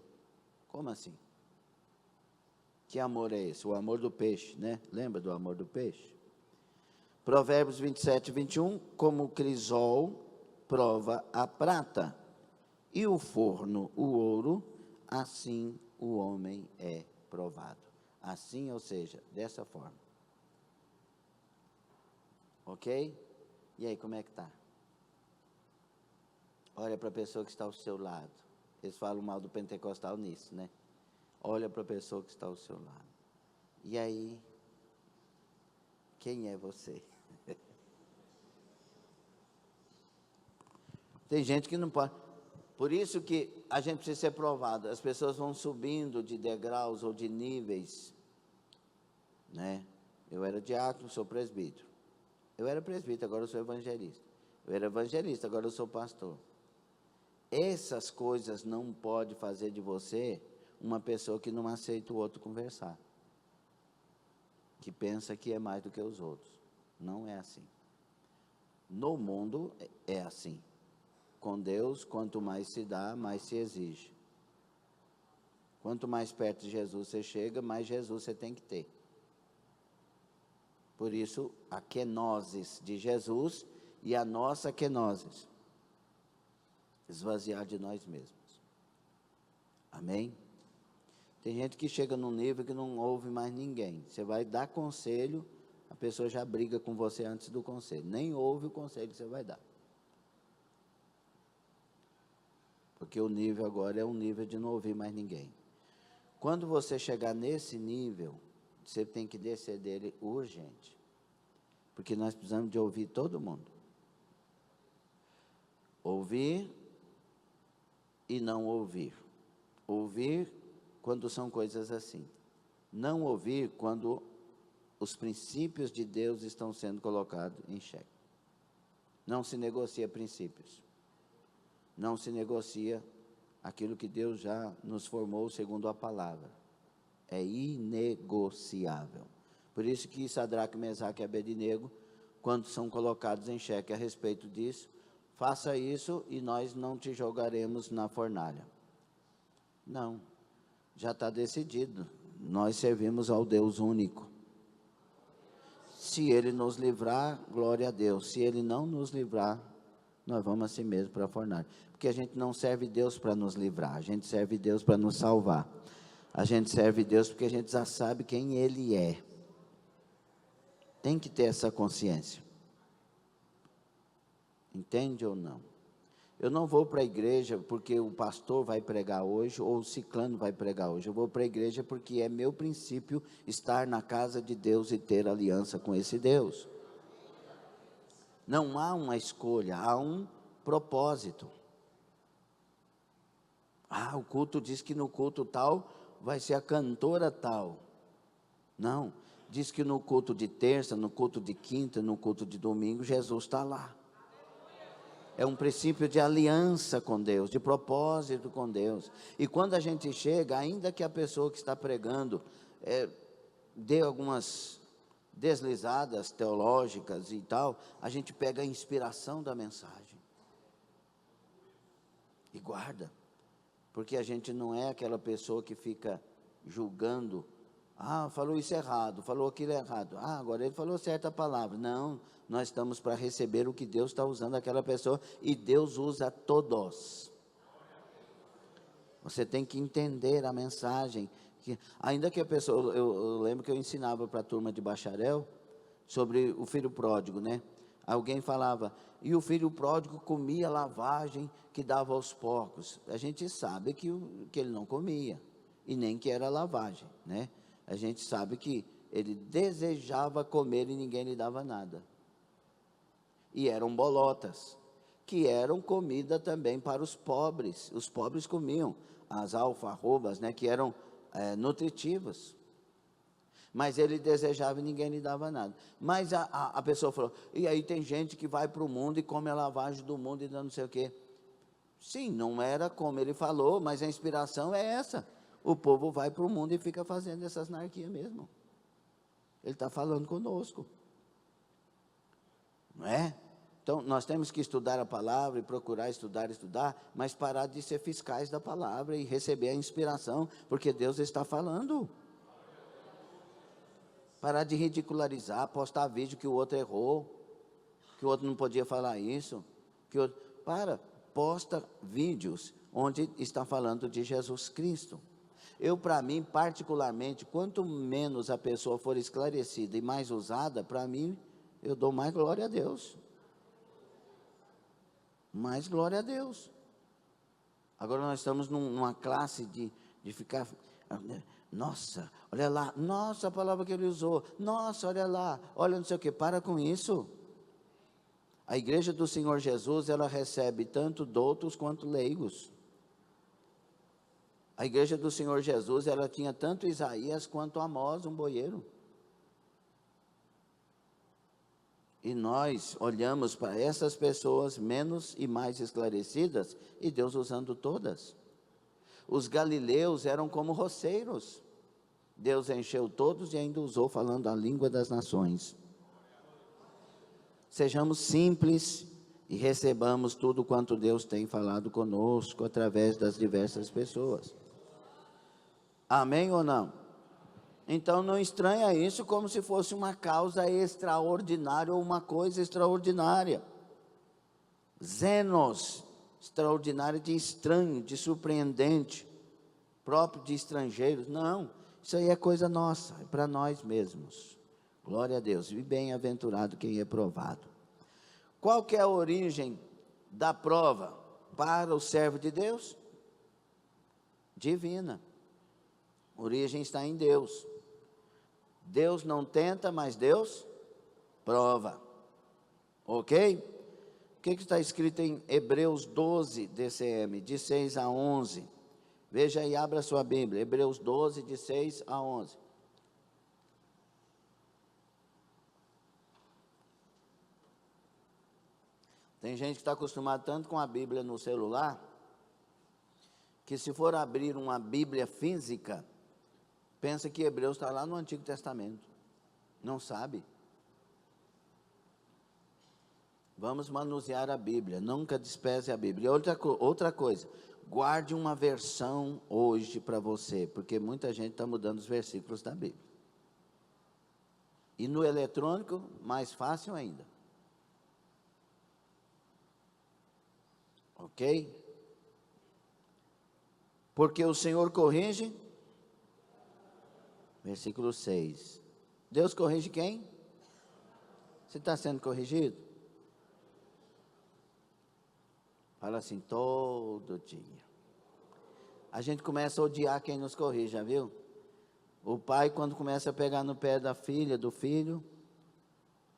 Como assim? Que amor é esse? O amor do peixe, né? Lembra do amor do peixe? Provérbios 27, 21, como o crisol prova a prata, e o forno, o ouro, assim o homem é provado. Assim, ou seja, dessa forma. Ok? E aí, como é que está? Olha para a pessoa que está ao seu lado. Eles falam mal do pentecostal nisso, né? Olha para a pessoa que está ao seu lado. E aí, quem é você? Tem gente que não pode. Por isso que a gente precisa ser provado. As pessoas vão subindo de degraus ou de níveis, né? Eu era diácono, sou presbítero. Eu era presbítero, agora eu sou evangelista. Eu era evangelista, agora eu sou pastor. Essas coisas não podem fazer de você uma pessoa que não aceita o outro conversar. Que pensa que é mais do que os outros. Não é assim. No mundo é assim. Com Deus, quanto mais se dá, mais se exige. Quanto mais perto de Jesus você chega, mais Jesus você tem que ter. Por isso, a kenosis de Jesus e a nossa kenosis, esvaziar de nós mesmos. Amém? Tem gente que chega num nível que não ouve mais ninguém. Você vai dar conselho, a pessoa já briga com você antes do conselho. Nem ouve o conselho que você vai dar. Porque o nível agora é um nível de não ouvir mais ninguém. Quando você chegar nesse nível, você tem que descer dele urgente. Porque nós precisamos de ouvir todo mundo. Ouvir e não ouvir. Ouvir quando são coisas assim. Não ouvir quando os princípios de Deus estão sendo colocados em xeque. Não se negocia princípios. Não se negocia aquilo que Deus já nos formou segundo a palavra. É inegociável. Por isso que Sadraque, Mesaque e Abednego, quando são colocados em xeque a respeito disso, faça isso e nós não te jogaremos na fornalha. Não, já está decidido. Nós servimos ao Deus único. Se Ele nos livrar, glória a Deus. Se Ele não nos livrar, nós vamos assim mesmo para a fornalha. Porque a gente não serve Deus para nos livrar, a gente serve Deus para nos salvar. A gente serve Deus porque a gente já sabe quem Ele é. Tem que ter essa consciência. Entende ou não? Eu não vou para a igreja porque o pastor vai pregar hoje ou o ciclano vai pregar hoje. Eu vou para a igreja porque é meu princípio estar na casa de Deus e ter aliança com esse Deus. Não há uma escolha, há um propósito. O culto diz que no culto tal vai ser a cantora tal. Não, diz que no culto de terça, no culto de quinta, no culto de domingo, Jesus está lá. É um princípio de aliança com Deus, de propósito com Deus. E quando a gente chega, ainda que a pessoa que está pregando dê algumas deslizadas teológicas e tal, a gente pega a inspiração da mensagem e guarda, porque a gente não é aquela pessoa que fica julgando, falou isso errado, falou aquilo errado, agora ele falou certa palavra. Não, nós estamos para receber o que Deus está usando aquela pessoa, e Deus usa todos. Você tem que entender a mensagem. Ainda que a pessoa, eu lembro que eu ensinava para a turma de bacharel sobre o filho pródigo, né? Alguém falava, e o filho pródigo comia lavagem que dava aos porcos. A gente sabe que ele não comia, e nem que era lavagem, né? A gente sabe que ele desejava comer e ninguém lhe dava nada. E eram bolotas, que eram comida também para os pobres. Os pobres comiam as alfarrobas, né, que eram nutritivas. Mas ele desejava e ninguém lhe dava nada. Mas a pessoa falou, e aí tem gente que vai para o mundo e come a lavagem do mundo e não sei o quê. Sim, não era como ele falou, mas a inspiração é essa. O povo vai para o mundo e fica fazendo essas anarquias mesmo. Ele está falando conosco. Não é? Então, nós temos que estudar a palavra e procurar estudar, mas parar de ser fiscais da palavra e receber a inspiração, porque Deus está falando. Parar de ridicularizar, postar vídeo que o outro errou, que o outro não podia falar isso, posta vídeos onde está falando de Jesus Cristo. Para mim, particularmente, quanto menos a pessoa for esclarecida e mais usada, para mim, eu dou mais glória a Deus. Mais glória a Deus. Agora nós estamos numa classe de ficar, nossa, olha lá, nossa, a palavra que ele usou, nossa, olha lá, olha não sei o que, para com isso. A igreja do Senhor Jesus, ela recebe tanto doutos quanto leigos. A igreja do Senhor Jesus, ela tinha tanto Isaías quanto Amós, um boieiro. E nós olhamos para essas pessoas menos e mais esclarecidas, e Deus usando todas. Os galileus eram como roceiros. Deus encheu todos e ainda usou falando a língua das nações. Sejamos simples e recebamos tudo quanto Deus tem falado conosco através das diversas pessoas. Amém ou não? Então não estranha isso como se fosse uma causa extraordinária ou uma coisa extraordinária. Zenos, extraordinário de estranho, de surpreendente, próprio de estrangeiros. Não, isso aí é coisa nossa, é para nós mesmos. Glória a Deus. E bem-aventurado quem é provado. Qual que é a origem da prova para o servo de Deus? Divina. A origem está em Deus. Deus não tenta, mas Deus prova. Ok? O que está escrito em Hebreus 12, DCM, de 6 a 11? Veja aí, abra sua Bíblia. Hebreus 12, de 6 a 11. Tem gente que está acostumado tanto com a Bíblia no celular, que se for abrir uma Bíblia física, pensa que Hebreus está lá no Antigo Testamento. Não sabe. Vamos manusear a Bíblia, nunca despreze a Bíblia. E outra coisa, guarde uma versão hoje para você, porque muita gente está mudando os versículos da Bíblia. E no eletrônico, mais fácil ainda. Ok? Porque o Senhor corrige, versículo 6. Deus corrige quem? Você está sendo corrigido? Fala assim, todo dia. A gente começa a odiar quem nos corrige, já viu? O pai, quando começa a pegar no pé da filha, do filho,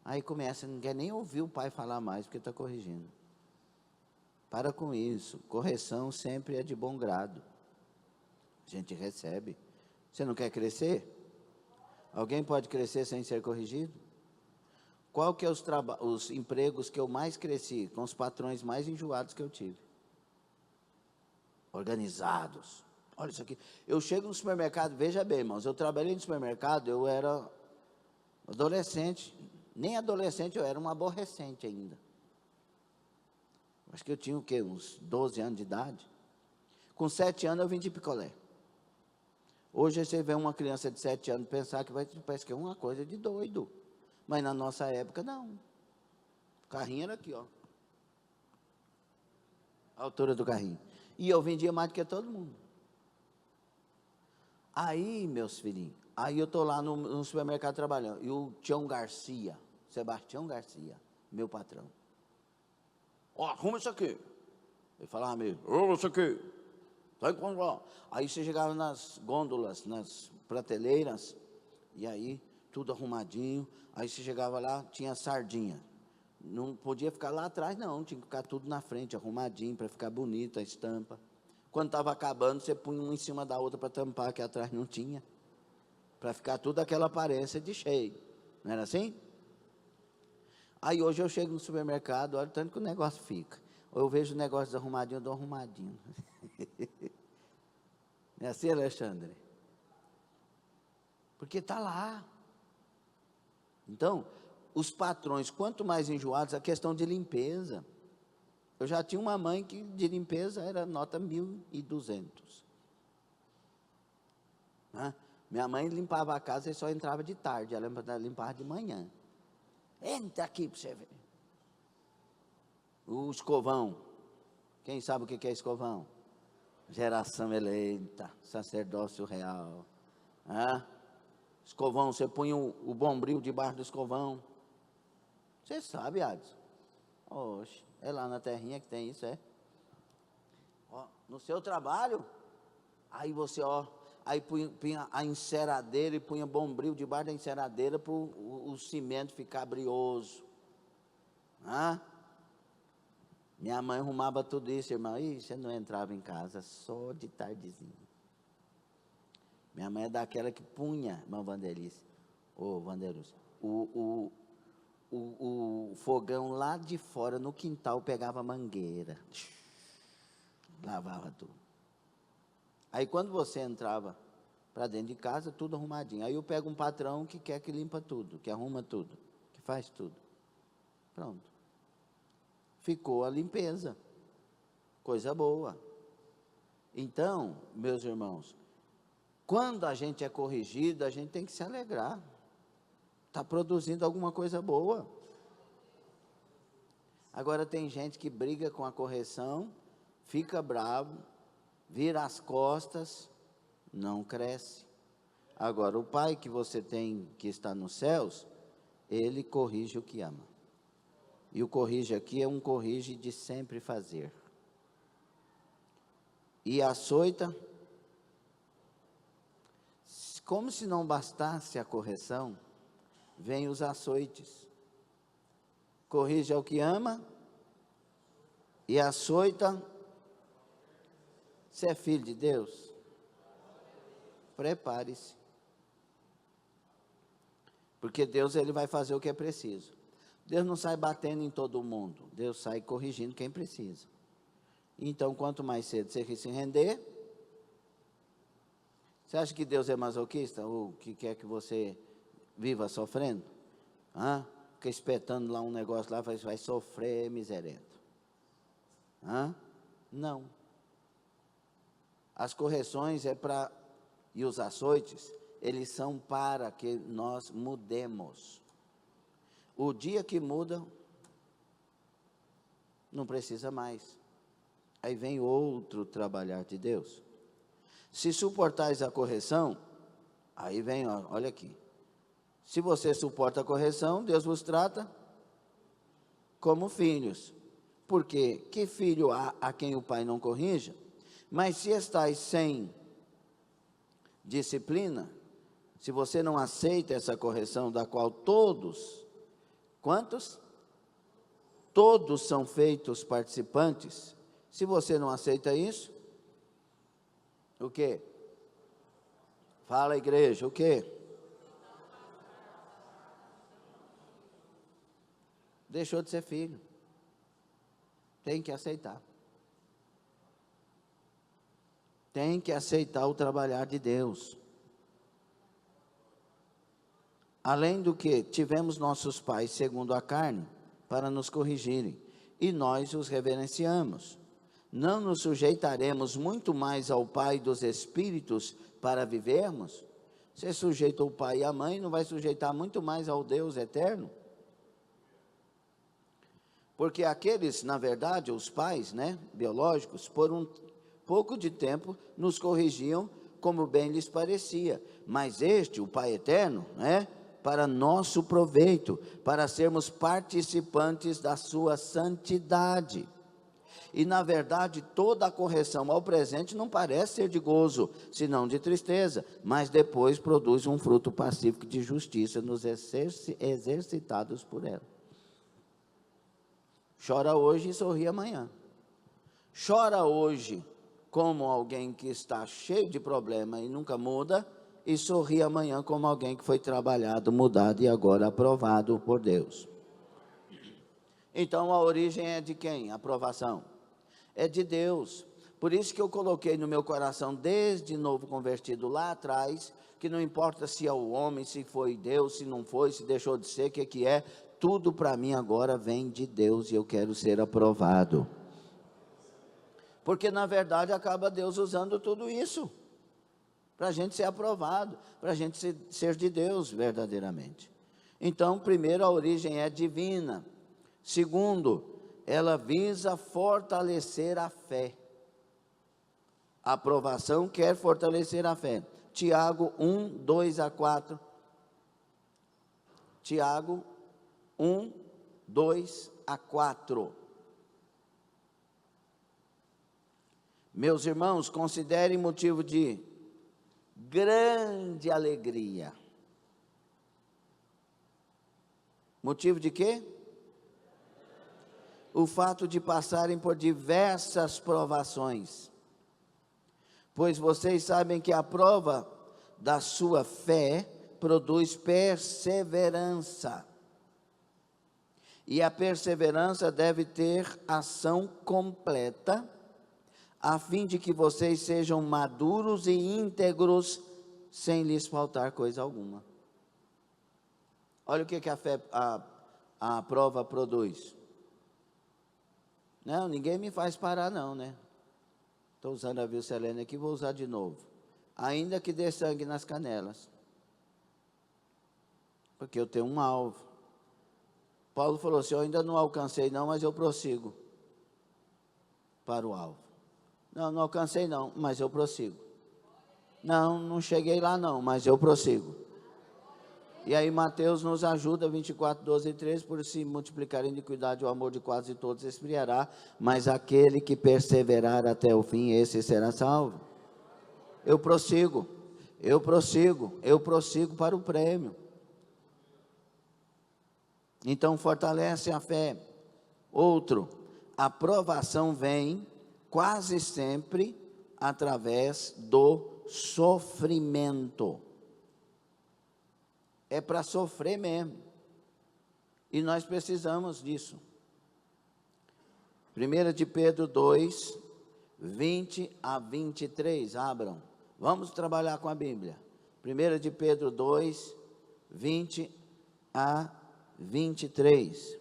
aí começa, não quer nem ouvir o pai falar mais, porque está corrigindo. Para com isso, correção sempre é de bom grado. A gente recebe. Você não quer crescer? Alguém pode crescer sem ser corrigido? Qual que é os empregos que eu mais cresci? Com os patrões mais enjoados que eu tive. Organizados. Olha isso aqui. Eu chego no supermercado, veja bem, irmãos, eu trabalhei no supermercado, eu era adolescente. Nem adolescente, eu era um aborrecente ainda. Acho que eu tinha o quê? Uns 12 anos de idade. Com 7 anos eu vendi picolé. Hoje você vê uma criança de 7 anos pensar que parece que é uma coisa de doido. Mas na nossa época não. O carrinho era aqui, ó. A altura do carrinho. E eu vendia mais do que todo mundo. Aí, meus filhinhos, aí eu estou lá no supermercado trabalhando. E o Tião Garcia, Sebastião Garcia, meu patrão. Ó, arruma isso aqui. Ele falava mesmo, arruma isso aqui. Aí você chegava nas gôndolas, nas prateleiras, e aí, tudo arrumadinho. Aí você chegava lá, tinha sardinha. Não podia ficar lá atrás, não. Tinha que ficar tudo na frente, arrumadinho, para ficar bonita a estampa. Quando estava acabando, você punha uma em cima da outra para tampar, que atrás não tinha. Para ficar tudo aquela aparência de cheio. Não era assim? Aí hoje eu chego no supermercado, olha o tanto que o negócio fica. Ou eu vejo o negócio desarrumadinho, eu dou arrumadinho. Não é assim, Alexandre? Porque está lá. Então, os patrões, quanto mais enjoados, a questão de limpeza. Eu já tinha uma mãe que de limpeza era nota 1.200. Minha mãe limpava a casa e só entrava de tarde, ela limpava de manhã. Entra aqui para você ver. O escovão. Quem sabe o que é escovão? Geração eleita, sacerdócio real. Escovão, você punha o bombril debaixo do escovão. Você sabe, Adson? Oxe, é lá na terrinha que tem isso, é? Ó, no seu trabalho, aí você, ó, aí punha a enceradeira e punha bombril debaixo da enceradeira para o cimento ficar brioso. Minha mãe arrumava tudo isso, irmão. E você não entrava em casa só de tardezinha. Minha mãe é daquela que punha, irmão Vanderice, Vanderus, o fogão lá de fora, no quintal, pegava mangueira. Lavava tudo. Aí quando você entrava para dentro de casa, tudo arrumadinho. Aí eu pego um patrão que quer que limpa tudo, que arruma tudo, que faz tudo. Pronto. Ficou a limpeza. Coisa boa. Então, meus irmãos, quando a gente é corrigido, a gente tem que se alegrar. Está produzindo alguma coisa boa. Agora tem gente que briga com a correção, fica bravo, vira as costas, não cresce. Agora, o pai que você tem, que está nos céus, ele corrige o que ama. E o corrige aqui é um corrige de sempre fazer. E açoita, como se não bastasse a correção, vem os açoites. Corrige ao que ama e açoita. Você é filho de Deus? Prepare-se. Porque Deus, ele vai fazer o que é preciso. Deus não sai batendo em todo mundo. Deus sai corrigindo quem precisa. Então, quanto mais cedo você se render, você acha que Deus é masoquista? Ou que quer que você viva sofrendo? Fica espetando lá um negócio lá, vai sofrer miserento. Não. As correções e os açoites, eles são para que nós mudemos. O dia que muda, não precisa mais. Aí vem outro trabalhar de Deus. Se suportais a correção, aí vem, olha aqui. Se você suporta a correção, Deus vos trata como filhos. Porque que filho há a quem o pai não corrija? Mas se estáis sem disciplina, se você não aceita essa correção da qual todos, quantos? Todos são feitos participantes. Se você não aceita isso, o quê? Fala, igreja, o quê? Deixou de ser filho. Tem que aceitar. Tem que aceitar o trabalhar de Deus. Além do que, tivemos nossos pais segundo a carne, para nos corrigirem, e nós os reverenciamos. Não nos sujeitaremos muito mais ao Pai dos Espíritos para vivermos? Você sujeita o pai e a mãe, não vai sujeitar muito mais ao Deus eterno? Porque aqueles, na verdade, os pais, biológicos, por um pouco de tempo, nos corrigiam como bem lhes parecia. Mas este, o Pai eterno, para nosso proveito, para sermos participantes da sua santidade. E, na verdade, toda a correção ao presente não parece ser de gozo, senão de tristeza, mas depois produz um fruto pacífico de justiça nos exercitados por ela. Chora hoje e sorri amanhã. Chora hoje como alguém que está cheio de problema e nunca muda, e sorri amanhã como alguém que foi trabalhado, mudado e agora aprovado por Deus. Então, a origem é de quem? A aprovação. É de Deus. Por isso que eu coloquei no meu coração, desde novo convertido lá atrás, que não importa se é o homem, se foi Deus, se não foi, se deixou de ser, o que é, tudo para mim agora vem de Deus e eu quero ser aprovado. Porque na verdade acaba Deus usando tudo isso, para a gente ser aprovado, para a gente ser de Deus verdadeiramente. Então, primeiro, a origem é divina. Segundo, ela visa fortalecer a fé. A aprovação quer fortalecer a fé. Tiago 1, 2 a 4. Tiago 1, 2 a 4. Meus irmãos, considerem motivo de grande alegria. Motivo de quê? O fato de passarem por diversas provações. Pois vocês sabem que a prova da sua fé produz perseverança. E a perseverança deve ter ação completa, a fim de que vocês sejam maduros e íntegros, sem lhes faltar coisa alguma. Olha o que a prova produz. Não, ninguém me faz parar não, Estou usando a Vilselene aqui, vou usar de novo. Ainda que dê sangue nas canelas. Porque eu tenho um alvo. Paulo falou assim: eu ainda não alcancei não, mas eu prossigo para o alvo. Não, não alcancei não, mas eu prossigo. Não, não cheguei lá não, mas eu prossigo. E aí Mateus nos ajuda, 24, 12 e 13, por se multiplicar a iniquidade, o amor de quase todos esfriará, mas aquele que perseverar até o fim, esse será salvo. Eu prossigo, eu prossigo, eu prossigo para o prêmio. Então fortalece a fé. Outro, a provação vem quase sempre através do sofrimento. É para sofrer mesmo. E nós precisamos disso. 1 de Pedro 2, 20 a 23, abram. Vamos trabalhar com a Bíblia. 1 de Pedro 2, 20 a 23.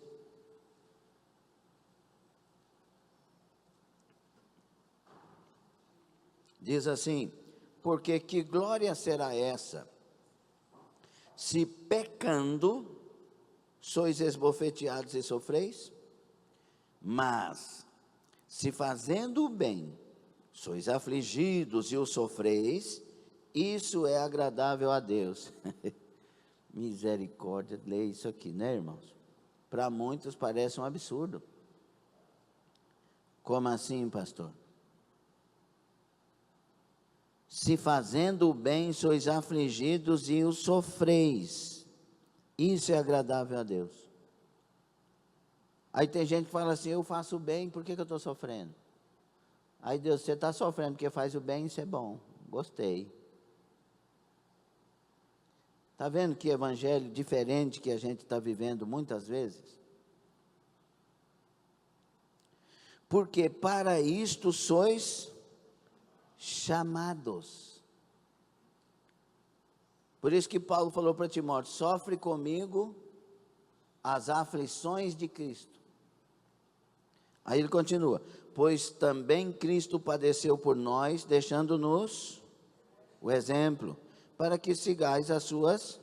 Diz assim: porque que glória será essa, se pecando sois esbofeteados e sofreis? Mas, se fazendo o bem sois afligidos e o sofreis, isso é agradável a Deus. Misericórdia, lê isso aqui, né, irmãos? Para muitos parece um absurdo. Como assim, pastor? Se fazendo o bem sois afligidos e o sofreis, isso é agradável a Deus. Aí tem gente que fala assim: eu faço o bem, por que eu estou sofrendo? Aí Deus, você está sofrendo porque faz o bem, isso é bom, gostei. Está vendo que evangelho diferente que a gente está vivendo muitas vezes? Porque para isto sois chamados. Por isso que Paulo falou para Timóteo: sofre comigo as aflições de Cristo. Aí ele continua: pois também Cristo padeceu por nós, deixando-nos o exemplo, para que sigais as suas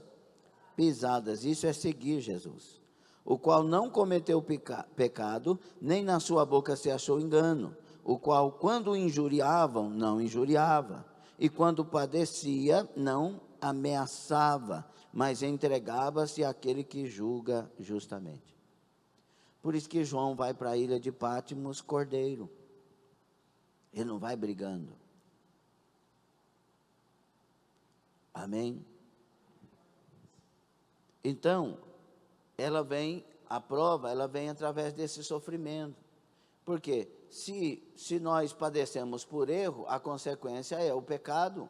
pisadas. Isso é seguir Jesus, o qual não cometeu pecado, nem na sua boca se achou engano, o qual, quando injuriavam, não injuriava, e quando padecia, não ameaçava, mas entregava-se àquele que julga justamente. Por isso que João vai para a ilha de Pátimos cordeiro. Ele não vai brigando. Amém? Então, a prova, ela vem através desse sofrimento. Porque se nós padecemos por erro, a consequência é o pecado,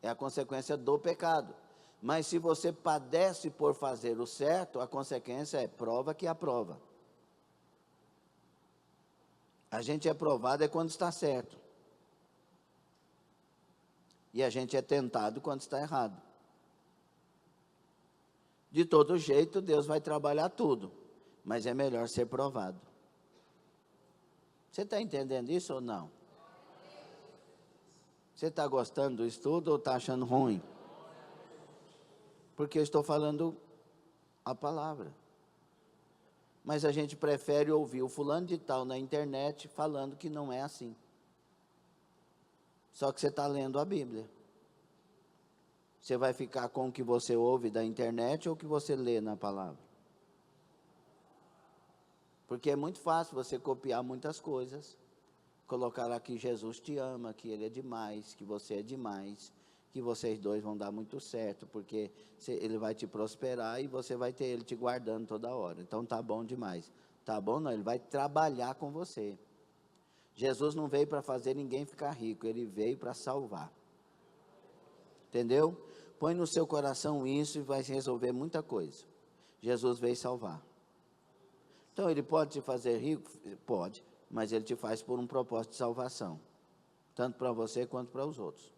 é a consequência do pecado. Mas se você padece por fazer o certo, a consequência é prova que aprova. A gente é provado quando está certo. E a gente é tentado quando está errado. De todo jeito, Deus vai trabalhar tudo, mas é melhor ser provado. Você está entendendo isso ou não? Você está gostando do estudo ou está achando ruim? Porque eu estou falando a palavra. Mas a gente prefere ouvir o fulano de tal na internet falando que não é assim. Só que você está lendo a Bíblia. Você vai ficar com o que você ouve da internet ou o que você lê na palavra? Porque é muito fácil você copiar muitas coisas, colocar lá que Jesus te ama, que Ele é demais, que você é demais, que vocês dois vão dar muito certo, porque Ele vai te prosperar e você vai ter Ele te guardando toda hora. Então tá bom demais. Tá bom não, Ele vai trabalhar com você. Jesus não veio para fazer ninguém ficar rico, Ele veio para salvar. Entendeu? Põe no seu coração isso e vai resolver muita coisa. Jesus veio salvar. Então, Ele pode te fazer rico? Pode, mas Ele te faz por um propósito de salvação. Tanto para você quanto para os outros.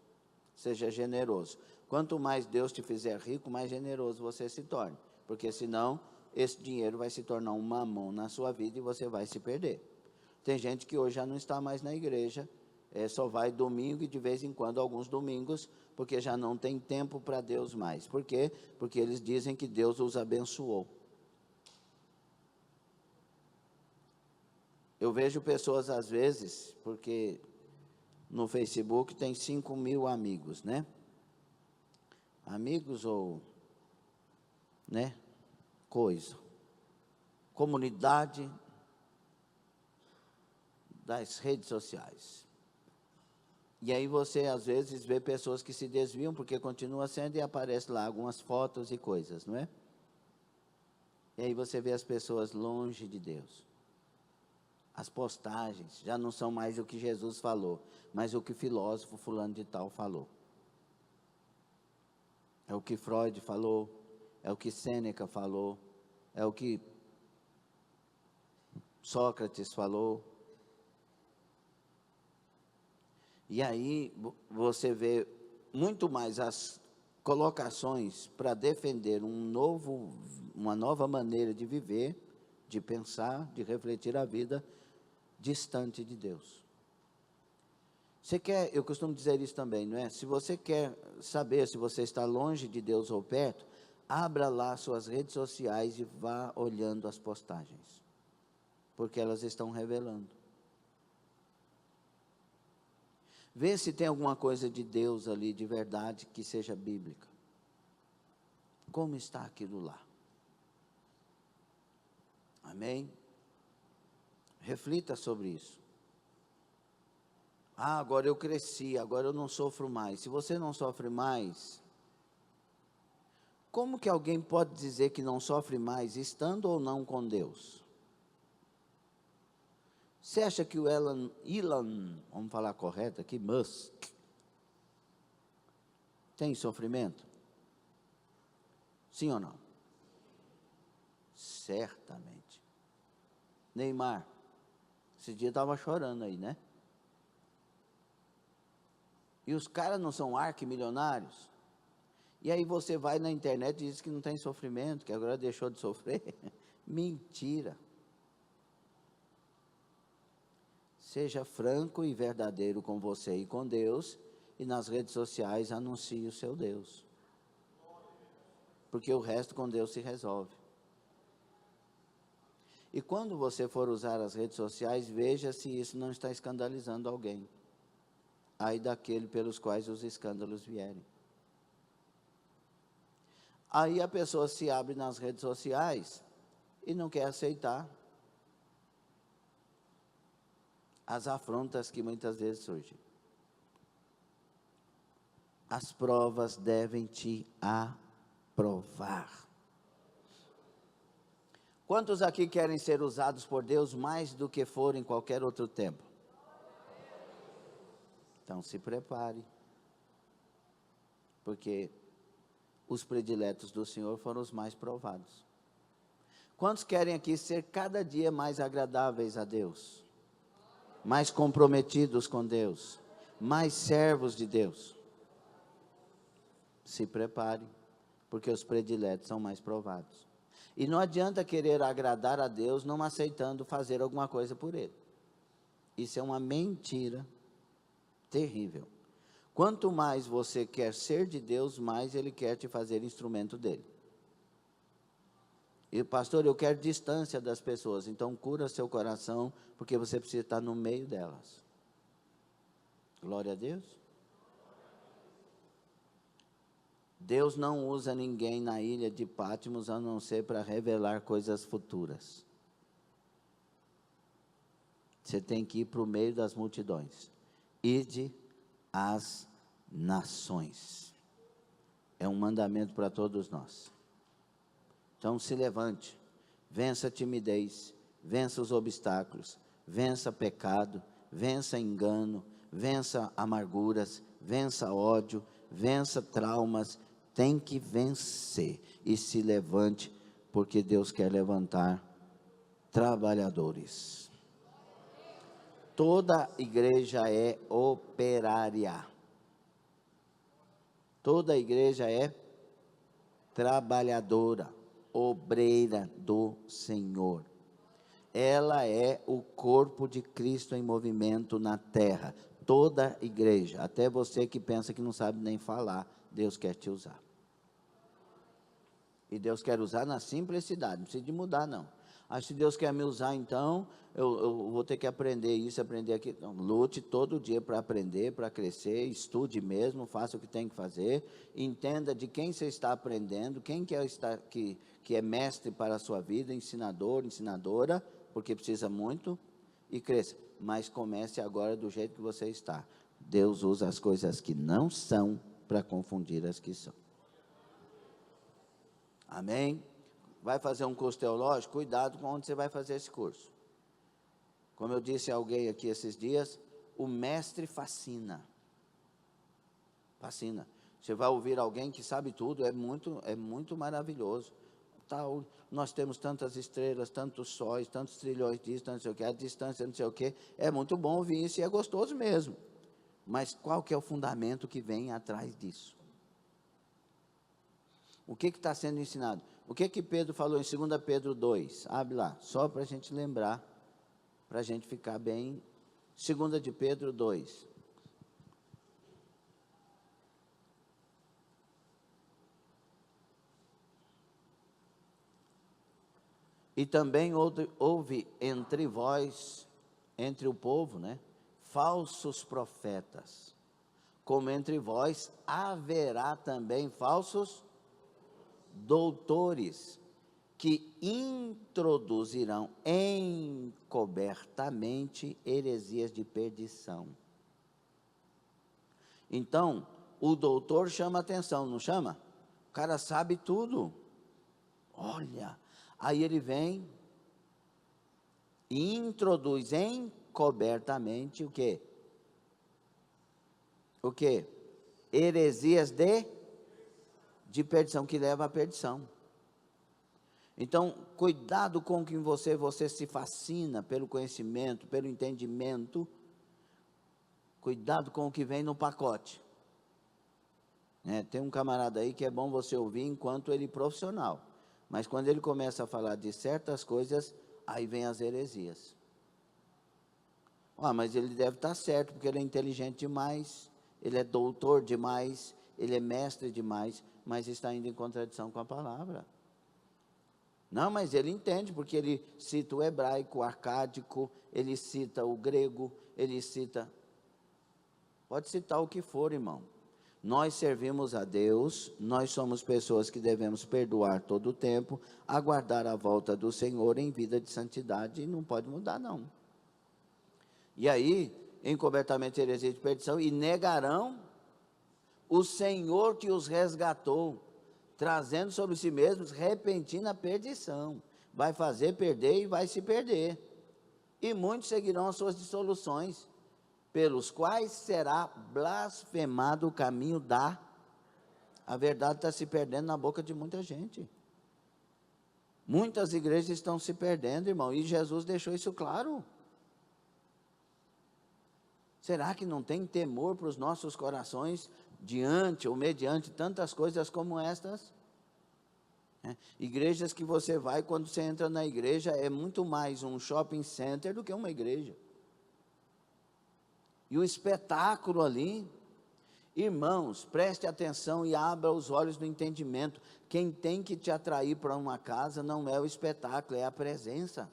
Seja generoso. Quanto mais Deus te fizer rico, mais generoso você se torne. Porque senão, esse dinheiro vai se tornar um mamão na sua vida e você vai se perder. Tem gente que hoje já não está mais na igreja, só vai domingo e de vez em quando alguns domingos, porque já não tem tempo para Deus mais. Por quê? Porque eles dizem que Deus os abençoou. Eu vejo pessoas às vezes, porque no Facebook tem 5.000 amigos, né? Amigos ou, né? Coisa. Comunidade das redes sociais. E aí você às vezes vê pessoas que se desviam porque continua sendo e aparece lá algumas fotos e coisas, não é? E aí você vê as pessoas longe de Deus. As postagens já não são mais o que Jesus falou, mas o que o filósofo fulano de tal falou. É o que Freud falou, é o que Sêneca falou, é o que Sócrates falou. E aí você vê muito mais as colocações para defender uma nova maneira de viver, de pensar, de refletir a vida, distante de Deus. Você quer, eu costumo dizer isso também, não é? Se você quer saber se você está longe de Deus ou perto, abra lá suas redes sociais e vá olhando as postagens, porque elas estão revelando. Vê se tem alguma coisa de Deus ali, de verdade, que seja bíblica. Como está aquilo lá? Amém? Reflita sobre isso. Ah, agora eu cresci, agora eu não sofro mais. Se você não sofre mais, como que alguém pode dizer que não sofre mais, estando ou não com Deus? Você acha que o Elon, vamos falar correto aqui, Musk, tem sofrimento? Sim ou não? Certamente. Neymar, esse dia estava chorando aí, né? E os caras não são arquimilionários? E aí você vai na internet e diz que não tem sofrimento, que agora deixou de sofrer. Mentira. Seja franco e verdadeiro com você e com Deus, e nas redes sociais anuncie o seu Deus. Porque o resto com Deus se resolve. E quando você for usar as redes sociais, veja se isso não está escandalizando alguém. Ai daquele pelos quais os escândalos vierem. Aí a pessoa se abre nas redes sociais e não quer aceitar as afrontas que muitas vezes surgem. As provas devem te aprovar. Quantos aqui querem ser usados por Deus mais do que foram em qualquer outro tempo? Então se prepare, porque os prediletos do Senhor foram os mais provados. Quantos querem aqui ser cada dia mais agradáveis a Deus? Mais comprometidos com Deus? Mais servos de Deus? Se prepare, porque os prediletos são mais provados. E não adianta querer agradar a Deus não aceitando fazer alguma coisa por Ele. Isso é uma mentira terrível. Quanto mais você quer ser de Deus, mais Ele quer te fazer instrumento dEle. E pastor, eu quero distância das pessoas, então cura seu coração, porque você precisa estar no meio delas. Glória a Deus. Deus não usa ninguém na ilha de Patmos a não ser para revelar coisas futuras. Você tem que ir para o meio das multidões. Ide às nações. É um mandamento para todos nós. Então se levante, vença a timidez, vença os obstáculos, vença pecado, vença engano, vença amarguras, vença ódio, vença traumas. Tem que vencer e se levante, porque Deus quer levantar trabalhadores. Toda igreja é operária. Toda igreja é trabalhadora, obreira do Senhor. Ela é o corpo de Cristo em movimento na terra. Toda igreja, até você que pensa que não sabe nem falar, Deus quer te usar. E Deus quer usar na simplicidade, não precisa de mudar não. Se Deus quer me usar, então, eu vou ter que aprender isso, aprender aquilo. Então, lute todo dia para aprender, para crescer, estude mesmo, faça o que tem que fazer, entenda de quem você está aprendendo, quem que é mestre para a sua vida, ensinador, ensinadora, porque precisa muito, e cresça. Mas comece agora do jeito que você está. Deus usa as coisas que não são para confundir as que são. Amém? Vai fazer um curso teológico? Cuidado com onde você vai fazer esse curso. Como eu disse a alguém aqui esses dias, o mestre fascina. Fascina. Você vai ouvir alguém que sabe tudo, é muito maravilhoso. Nós temos tantas estrelas, tantos sóis, tantos trilhões disso, tanto não sei o que, a distância, não sei o que. É muito bom ouvir isso e é gostoso mesmo. Mas qual que é o fundamento que vem atrás disso? O que está sendo ensinado? O que Pedro falou em 2 Pedro 2? Abre lá, só para a gente lembrar, para a gente ficar bem. 2 de Pedro 2. E também houve entre vós, entre o povo, falsos profetas, como entre vós haverá também falsos doutores, que introduzirão encobertamente heresias de perdição. Então, o doutor chama atenção, não chama? O cara sabe tudo. Olha, aí ele vem e introduz encobertamente o quê? O quê? Heresias de perdição, que leva à perdição. Então, cuidado com que você se fascina pelo conhecimento, pelo entendimento. Cuidado com o que vem no pacote. Tem um camarada aí que é bom você ouvir enquanto ele é profissional. Mas quando ele começa a falar de certas coisas, aí vem as heresias. Mas ele deve estar certo, porque ele é inteligente demais, ele é doutor demais, ele é mestre demais, mas está indo em contradição com a palavra. Não, mas ele entende, porque ele cita o hebraico, o arcádico, ele cita o grego, ele cita... Pode citar o que for, irmão. Nós servimos a Deus, nós somos pessoas que devemos perdoar todo o tempo, aguardar a volta do Senhor em vida de santidade, e não pode mudar, não. E aí, encobertamente heresia de perdição, e negarão o Senhor que os resgatou, trazendo sobre si mesmos repentina perdição. Vai fazer perder e vai se perder. E muitos seguirão as suas dissoluções, pelos quais será blasfemado o caminho da... A verdade está se perdendo na boca de muita gente. Muitas igrejas estão se perdendo, irmão, e Jesus deixou isso claro. Será que não tem temor para os nossos corações diante ou mediante tantas coisas como estas? Igrejas que você vai, quando você entra na igreja, é muito mais um shopping center do que uma igreja. E o espetáculo ali, irmãos, preste atenção e abra os olhos do entendimento. Quem tem que te atrair para uma casa não é o espetáculo, é a presença.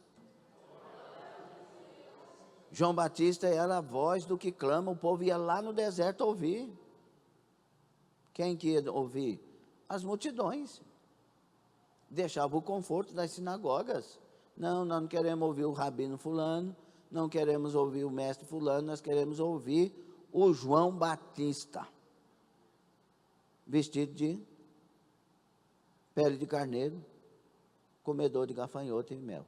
João Batista era a voz do que clama, o povo ia lá no deserto ouvir. Quem que ia ouvir? As multidões. Deixava o conforto das sinagogas. Não, nós não queremos ouvir o rabino fulano, não queremos ouvir o mestre fulano, nós queremos ouvir o João Batista, vestido de pele de carneiro, comedor de gafanhoto e mel.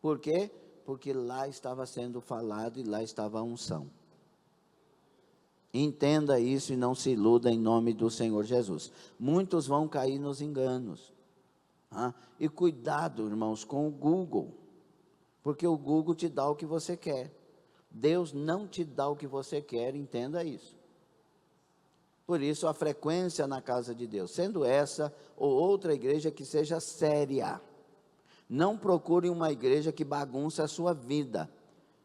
Por quê? Porque lá estava sendo falado e lá estava a unção. Entenda isso e não se iluda em nome do Senhor Jesus. Muitos vão cair nos enganos. E cuidado, irmãos, com o Google. Porque o Google te dá o que você quer. Deus não te dá o que você quer, entenda isso. Por isso, a frequência na casa de Deus, sendo essa ou outra igreja que seja séria. Não procure uma igreja que bagunça a sua vida.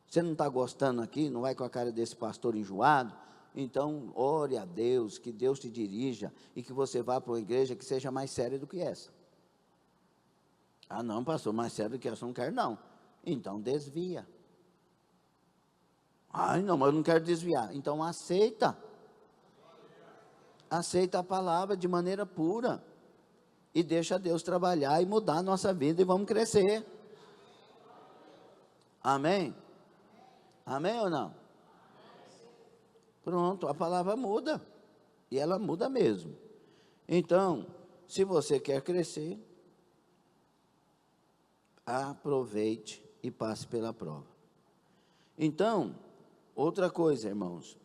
Você não está gostando aqui, não vai com a cara desse pastor enjoado? Então, ore a Deus, que Deus te dirija e que você vá para uma igreja que seja mais séria do que essa. Ah, não, pastor, mais sério que essa eu não quero, não. Então desvia. Ai, não, mas eu não quero desviar. Então aceita. Aceita a palavra de maneira pura. E deixa Deus trabalhar e mudar a nossa vida e vamos crescer. Amém? Amém ou não? Pronto, a palavra muda. E ela muda mesmo. Então, se você quer crescer, aproveite e passe pela prova. Então, outra coisa, irmãos,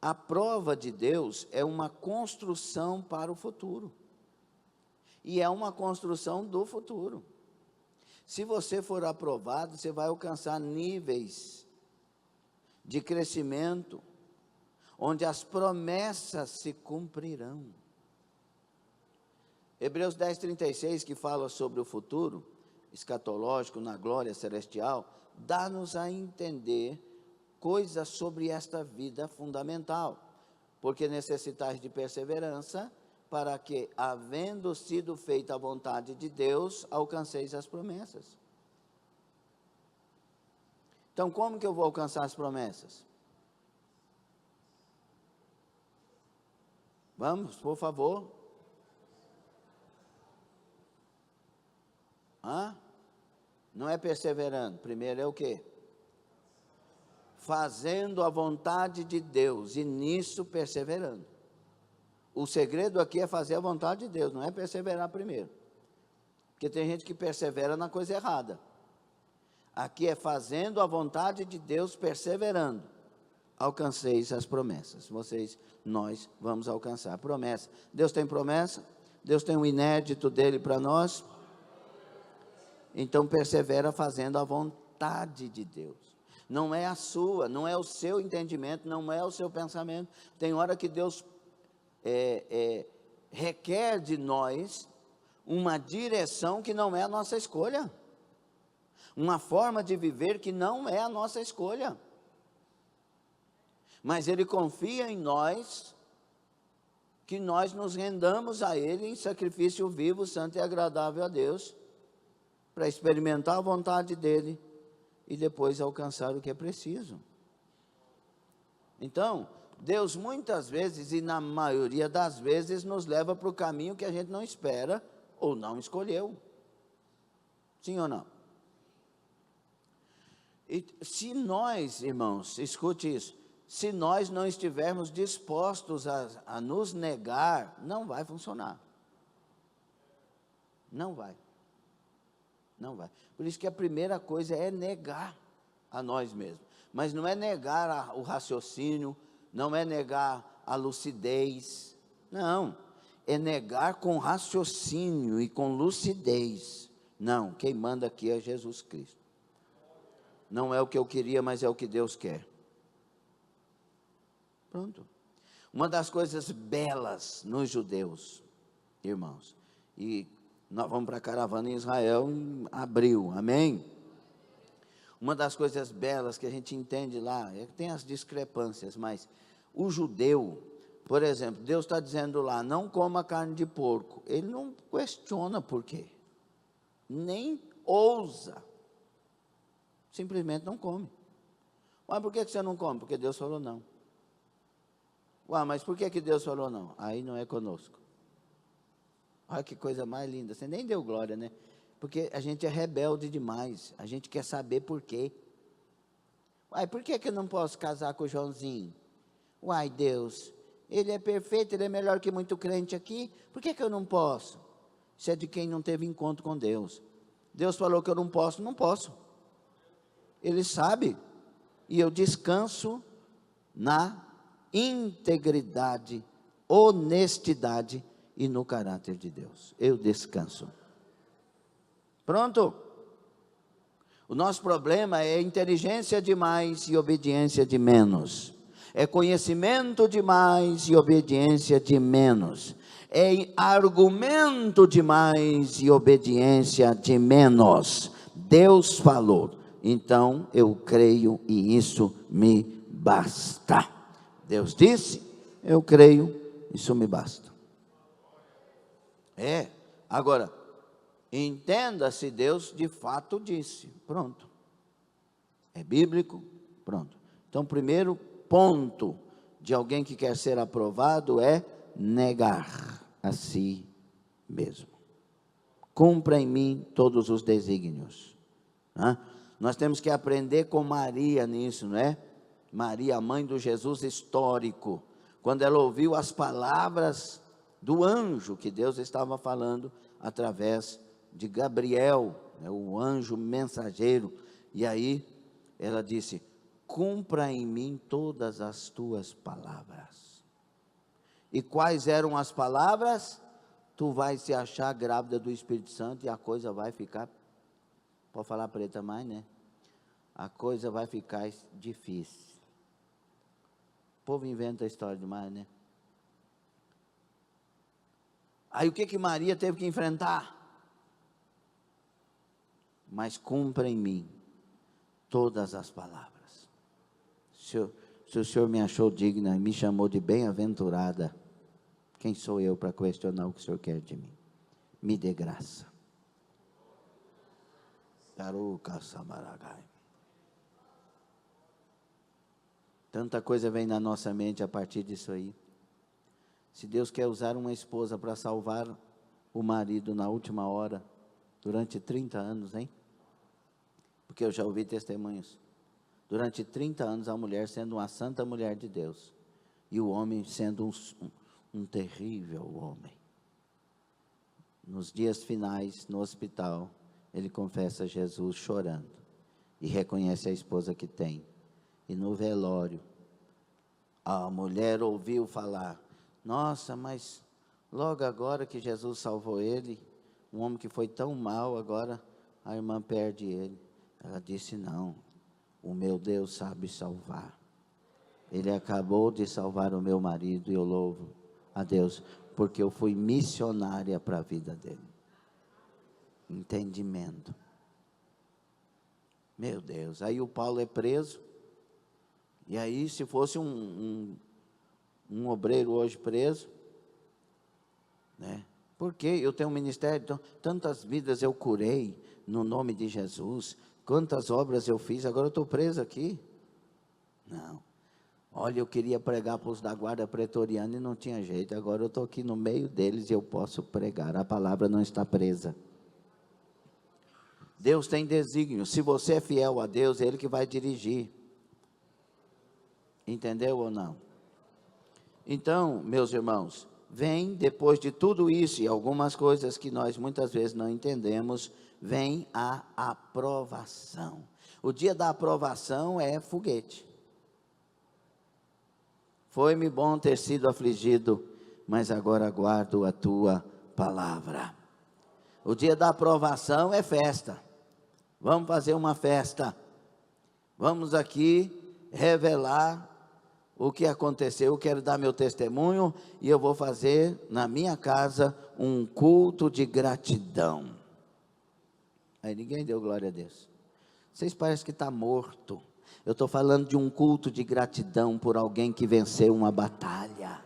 a prova de Deus é uma construção para o futuro. E é uma construção do futuro. Se você for aprovado, você vai alcançar níveis de crescimento, onde as promessas se cumprirão. Hebreus 10:36, que fala sobre o futuro escatológico na glória celestial, dá-nos a entender coisas sobre esta vida fundamental, porque necessitais de perseverança, para que, havendo sido feita a vontade de Deus, alcanceis as promessas. Então, como que eu vou alcançar as promessas? Vamos, por favor. Não é perseverando. Primeiro é o quê? Fazendo a vontade de Deus, e nisso perseverando. O segredo aqui é fazer a vontade de Deus, não é perseverar primeiro. Porque tem gente que persevera na coisa errada. Aqui é fazendo a vontade de Deus, perseverando. Alcanceis as promessas. Nós vamos alcançar a promessa. Deus tem promessa? Deus tem um inédito dele para nós? Então persevera fazendo a vontade de Deus. Não é a sua, não é o seu entendimento, não é o seu pensamento. Tem hora que Deus requer de nós uma direção que não é a nossa escolha. Uma forma de viver que não é a nossa escolha. Mas Ele confia em nós, que nós nos rendamos a Ele em sacrifício vivo, santo e agradável a Deus, para experimentar a vontade dEle e depois alcançar o que é preciso. Então, Deus muitas vezes, e na maioria das vezes, nos leva para o caminho que a gente não espera ou não escolheu. Sim ou não? E se nós, irmãos, escute isso, se nós não estivermos dispostos a nos negar, não vai funcionar. Não vai. Não vai. Por isso que a primeira coisa é negar a nós mesmos. Mas não é negar o raciocínio, não é negar a lucidez. Não. É negar com raciocínio e com lucidez. Não, quem manda aqui é Jesus Cristo. Não é o que eu queria, mas é o que Deus quer. Pronto. Uma das coisas belas nos judeus, irmãos, e nós vamos para a caravana em Israel em abril, amém? Uma das coisas belas que a gente entende lá, é que tem as discrepâncias, mas o judeu, por exemplo, Deus está dizendo lá, não coma carne de porco. Ele não questiona por quê, nem ousa, simplesmente não come. Mas por que você não come? Porque Deus falou não. Mas por que Deus falou não? Aí não é conosco. Olha que coisa mais linda, você nem deu glória, né? Porque a gente é rebelde demais, a gente quer saber por quê. Por que eu não posso casar com o Joãozinho? Deus, ele é perfeito, ele é melhor que muito crente aqui, por que eu não posso? Isso é de quem não teve encontro com Deus. Deus falou que eu não posso, não posso. Ele sabe, e eu descanso na integridade, honestidade e no caráter de Deus. Eu descanso. Pronto. O nosso problema é inteligência demais e obediência de menos. É conhecimento demais e obediência de menos. É argumento demais e obediência de menos. Deus falou, então eu creio e isso me basta. Deus disse, eu creio, isso me basta. Agora, Entenda se Deus de fato disse. Pronto. É bíblico? Pronto. Então, primeiro ponto de alguém que quer ser aprovado é negar a si mesmo. Cumpra em mim todos os desígnios. Nós temos que aprender com Maria nisso, não é? Maria, a mãe do Jesus histórico, quando ela ouviu as palavras do anjo que Deus estava falando através de Gabriel, né, o anjo mensageiro, e aí ela disse: cumpra em mim todas as tuas palavras. E quais eram as palavras? Tu vais se achar grávida do Espírito Santo e a coisa vai ficar, pode falar preta mais, né? A coisa vai ficar difícil. O povo inventa a história demais, né? Aí o que Maria teve que enfrentar? Mas cumpra em mim todas as palavras. Se o Senhor me achou digna e me chamou de bem-aventurada, quem sou eu para questionar o que o Senhor quer de mim? Me dê graça. Tanta coisa vem na nossa mente a partir disso aí. Se Deus quer usar uma esposa para salvar o marido na última hora, durante 30 anos, hein? Porque eu já ouvi testemunhos. Durante 30 anos a mulher sendo uma santa mulher de Deus, e o homem sendo um terrível homem. Nos dias finais, no hospital, ele confessa a Jesus chorando, e reconhece a esposa que tem. E no velório, a mulher ouviu falar: nossa, mas logo agora que Jesus salvou ele, um homem que foi tão mal, agora a irmã perde ele. Ela disse: não, o meu Deus sabe salvar. Ele acabou de salvar o meu marido e eu louvo a Deus, porque eu fui missionária para a vida dele. Entendimento. Meu Deus, aí o Paulo é preso, e aí se fosse um obreiro hoje preso, né? Porque eu tenho um ministério, então, tantas vidas eu curei no nome de Jesus, quantas obras eu fiz, agora eu estou preso aqui. Não, olha, eu queria pregar para os da guarda pretoriana e não tinha jeito, agora eu estou aqui no meio deles e eu posso pregar, a palavra não está presa. Deus tem desígnio, se você é fiel a Deus, é Ele que vai dirigir. Entendeu ou não? Então, meus irmãos, vem depois de tudo isso e algumas coisas que nós muitas vezes não entendemos, vem a aprovação. O dia da aprovação é foguete. Foi-me bom ter sido afligido, mas agora aguardo a tua palavra. O dia da aprovação é festa. Vamos fazer uma festa. Vamos aqui revelar o que aconteceu. Eu quero dar meu testemunho e eu vou fazer na minha casa um culto de gratidão. Aí ninguém deu glória a Deus. Vocês parecem que está morto. Eu estou falando de um culto de gratidão por alguém que venceu uma batalha.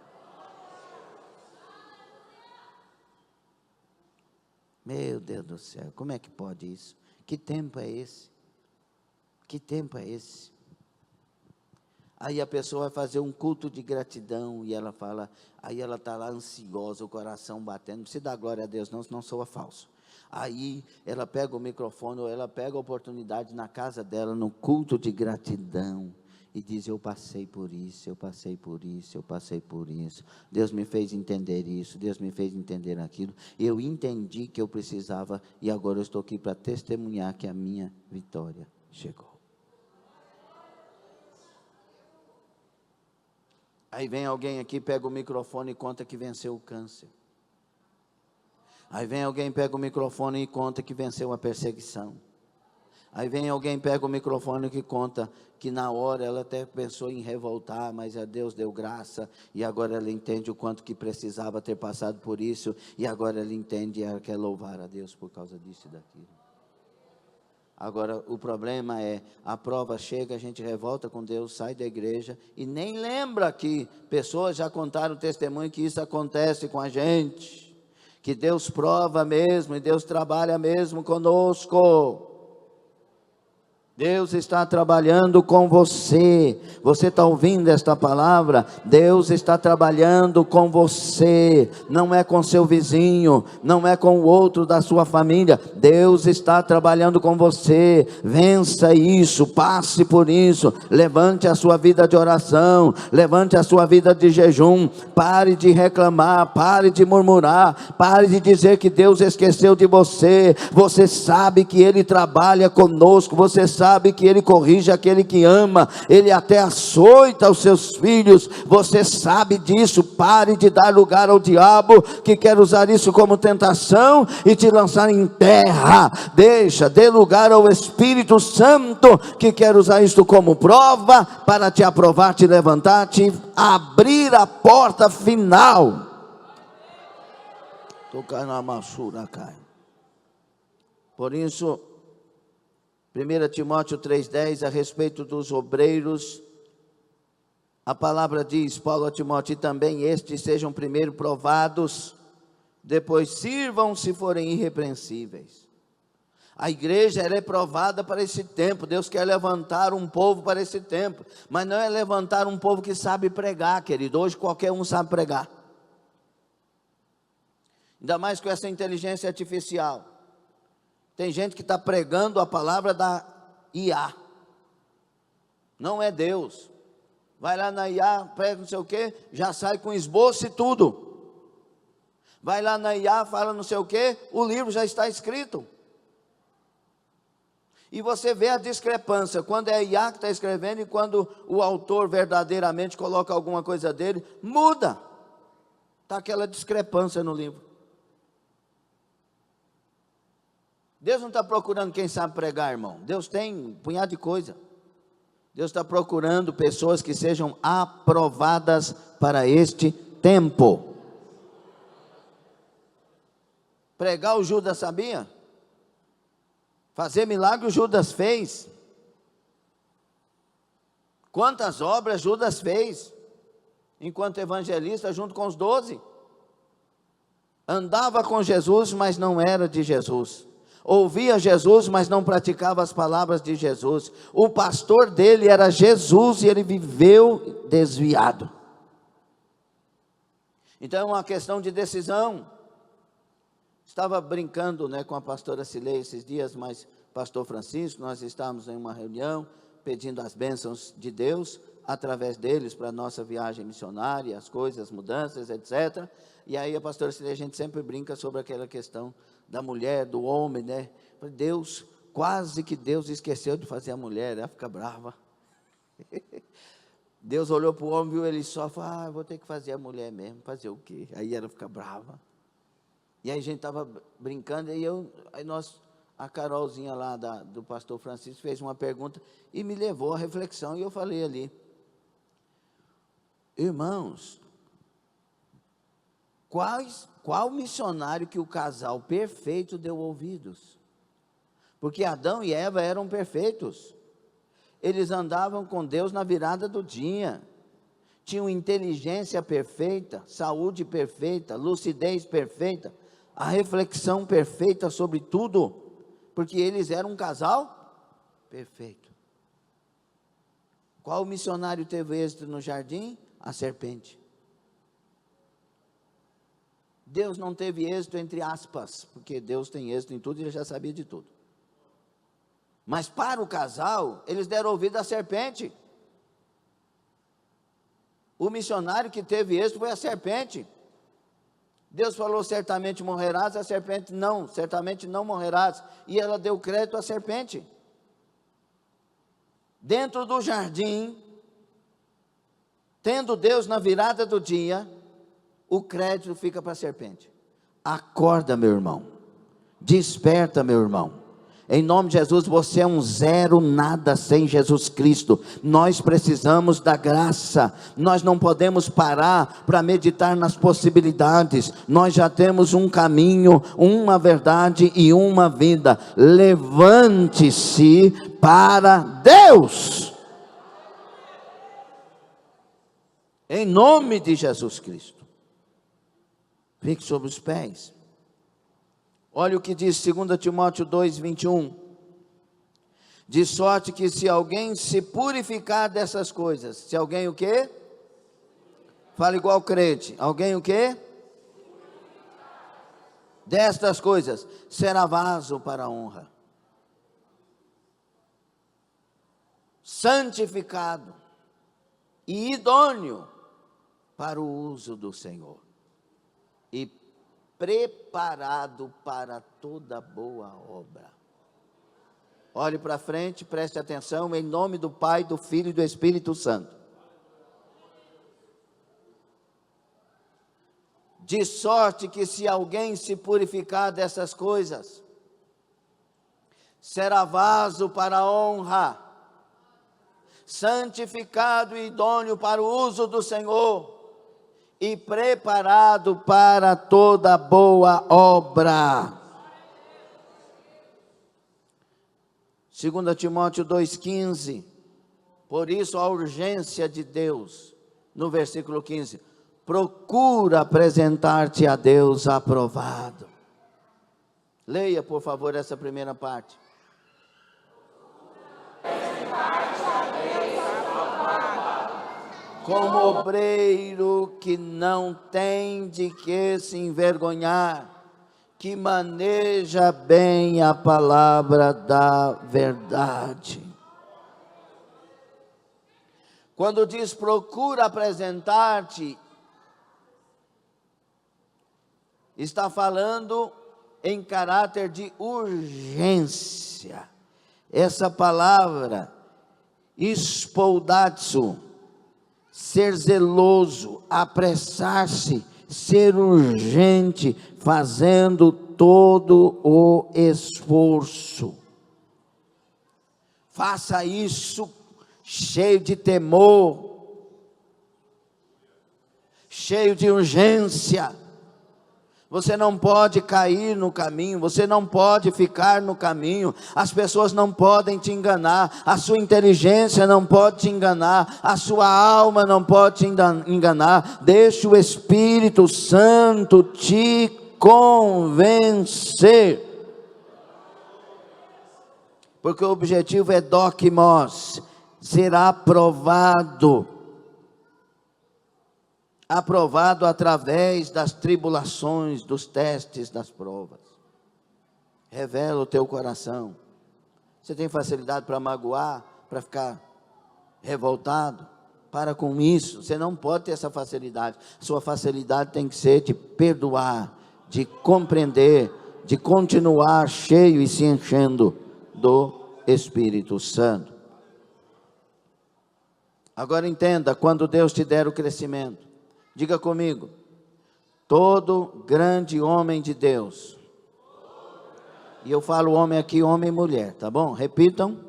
Meu Deus do céu, como é que pode isso? Que tempo é esse? Que tempo é esse? Aí a pessoa vai fazer um culto de gratidão e ela fala, aí ela está lá ansiosa, o coração batendo, não precisa dar glória a Deus não, senão soa falso. Aí ela pega o microfone ou ela pega a oportunidade na casa dela, no culto de gratidão, e diz: eu passei por isso, eu passei por isso, eu passei por isso, Deus me fez entender isso, Deus me fez entender aquilo, eu entendi que eu precisava, e agora eu estou aqui para testemunhar que a minha vitória chegou. Aí vem alguém aqui, pega o microfone e conta que venceu o câncer. Aí vem alguém, pega o microfone e conta que venceu a perseguição. Aí vem alguém, pega o microfone e conta que na hora ela até pensou em revoltar, mas a Deus deu graça, e agora ela entende o quanto que precisava ter passado por isso, e agora ela entende e ela quer louvar a Deus por causa disso e daquilo. Agora, o problema é, a prova chega, a gente revolta com Deus, sai da igreja, e nem lembra que pessoas já contaram testemunho que isso acontece com a gente, que Deus prova mesmo e Deus trabalha mesmo conosco. Deus está trabalhando com você. Você está ouvindo esta palavra? Deus está trabalhando com você. Não é com seu vizinho, não é com o outro da sua família. Deus está trabalhando com você. Vença isso, passe por isso. Levante a sua vida de oração, levante a sua vida de jejum. Pare de reclamar, pare de murmurar, pare de dizer que Deus esqueceu de você. Você sabe que Ele trabalha conosco, você sabe que Ele corrige aquele que ama, Ele até açoita os seus filhos, você sabe disso. Pare de dar lugar ao diabo, que quer usar isso como tentação e te lançar em terra. Dê lugar ao Espírito Santo, que quer usar isso como prova, para te aprovar, te levantar, te abrir a porta final. Tocar na maçura, cai. Por isso, 1 Timóteo 3,10, a respeito dos obreiros, a palavra diz, Paulo a Timóteo, e também estes sejam primeiro provados, depois sirvam se forem irrepreensíveis. A igreja, ela é provada para esse tempo. Deus quer levantar um povo para esse tempo, mas não é levantar um povo que sabe pregar, querido. Hoje qualquer um sabe pregar, ainda mais com essa inteligência artificial. Tem gente que está pregando a palavra da IA, não é Deus. Vai lá na IA, prega não sei o que, já sai com esboço e tudo. Vai lá na IA, fala não sei o que, o livro já está escrito. E você vê a discrepância, quando é a IA que está escrevendo e quando o autor verdadeiramente coloca alguma coisa dele, muda. Está aquela discrepância no livro. Deus não está procurando quem sabe pregar, irmão. Deus tem um punhado de coisa. Deus está procurando pessoas que sejam aprovadas para este tempo. Pregar o Judas sabia? Fazer milagre o Judas fez. Quantas obras Judas fez, enquanto evangelista, junto com os 12. Andava com Jesus, mas não era de Jesus. Ouvia Jesus, mas não praticava as palavras de Jesus. O pastor dele era Jesus e ele viveu desviado. Então é uma questão de decisão. Estava brincando, com a pastora Cilei esses dias, mas pastor Francisco, nós estávamos em uma reunião pedindo as bênçãos de Deus através deles para a nossa viagem missionária, as coisas, as mudanças, etc. E aí a pastora Cilei, a gente sempre brinca sobre aquela questão da mulher, do homem, Deus, quase que Deus esqueceu de fazer a mulher, ela fica brava. Deus olhou para o homem, viu ele só, falou, vou ter que fazer a mulher mesmo, fazer o quê? Aí ela fica brava. E aí a gente estava brincando, a Carolzinha lá do pastor Francisco fez uma pergunta e me levou à reflexão, e eu falei ali, irmãos, qual missionário que o casal perfeito deu ouvidos? Porque Adão e Eva eram perfeitos. Eles andavam com Deus na virada do dia. Tinham inteligência perfeita, saúde perfeita, lucidez perfeita, a reflexão perfeita sobre tudo, porque eles eram um casal perfeito. Qual missionário teve êxito no jardim? A serpente. Deus não teve êxito entre aspas, porque Deus tem êxito em tudo e ele já sabia de tudo. Mas para o casal, eles deram ouvido à serpente. O missionário que teve êxito foi a serpente. Deus falou, certamente morrerás, a serpente não, certamente não morrerás. E ela deu crédito à serpente. Dentro do jardim, tendo Deus na virada do dia, o crédito fica para a serpente. Acorda, meu irmão. Desperta, meu irmão. Em nome de Jesus, você é um zero nada sem Jesus Cristo. Nós precisamos da graça. Nós não podemos parar para meditar nas possibilidades. Nós já temos um caminho, uma verdade e uma vida. Levante-se para Deus. Em nome de Jesus Cristo. Fique sobre os pés. Olha o que diz 2 Timóteo 2:21. De sorte que se alguém se purificar dessas coisas, se alguém o quê? Fala igual crente. Alguém o quê? Destas coisas, será vaso para a honra, santificado e idôneo para o uso do Senhor, e preparado para toda boa obra. Olhe para frente, preste atenção, em nome do Pai, do Filho e do Espírito Santo. De sorte que se alguém se purificar dessas coisas, será vaso para a honra, santificado e idôneo para o uso do Senhor, e preparado para toda boa obra. 2 Timóteo 2,15, por isso a urgência de Deus, no versículo 15, procura apresentar-te a Deus aprovado. Leia, por favor, essa primeira parte. Como obreiro que não tem de que se envergonhar, que maneja bem a palavra da verdade. Quando diz procura apresentar-te, está falando em caráter de urgência. Essa palavra, espoudatsu, ser zeloso, apressar-se, ser urgente, fazendo todo o esforço. Faça isso cheio de temor, cheio de urgência. Você não pode cair no caminho, você não pode ficar no caminho, as pessoas não podem te enganar, a sua inteligência não pode te enganar, a sua alma não pode te enganar. Deixa o Espírito Santo te convencer, porque o objetivo é dokimos, ser aprovado através das tribulações, dos testes, das provas. Revela o teu coração. Você tem facilidade para magoar, para ficar revoltado? Para com isso, você não pode ter essa facilidade. Sua facilidade tem que ser de perdoar, de compreender, de continuar cheio e se enchendo do Espírito Santo. Agora entenda, quando Deus te der o crescimento, diga comigo, todo grande homem de Deus, e eu falo homem aqui, homem e mulher, tá bom? Repitam.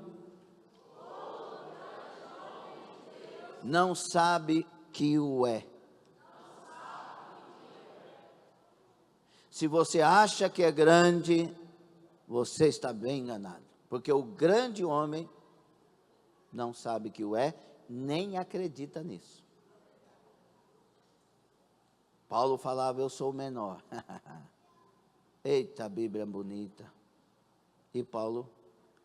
Não sabe que o é. Se você acha que é grande, você está bem enganado, porque o grande homem não sabe que o é, nem acredita nisso. Paulo falava, eu sou o menor. Eita, a Bíblia é bonita. E Paulo,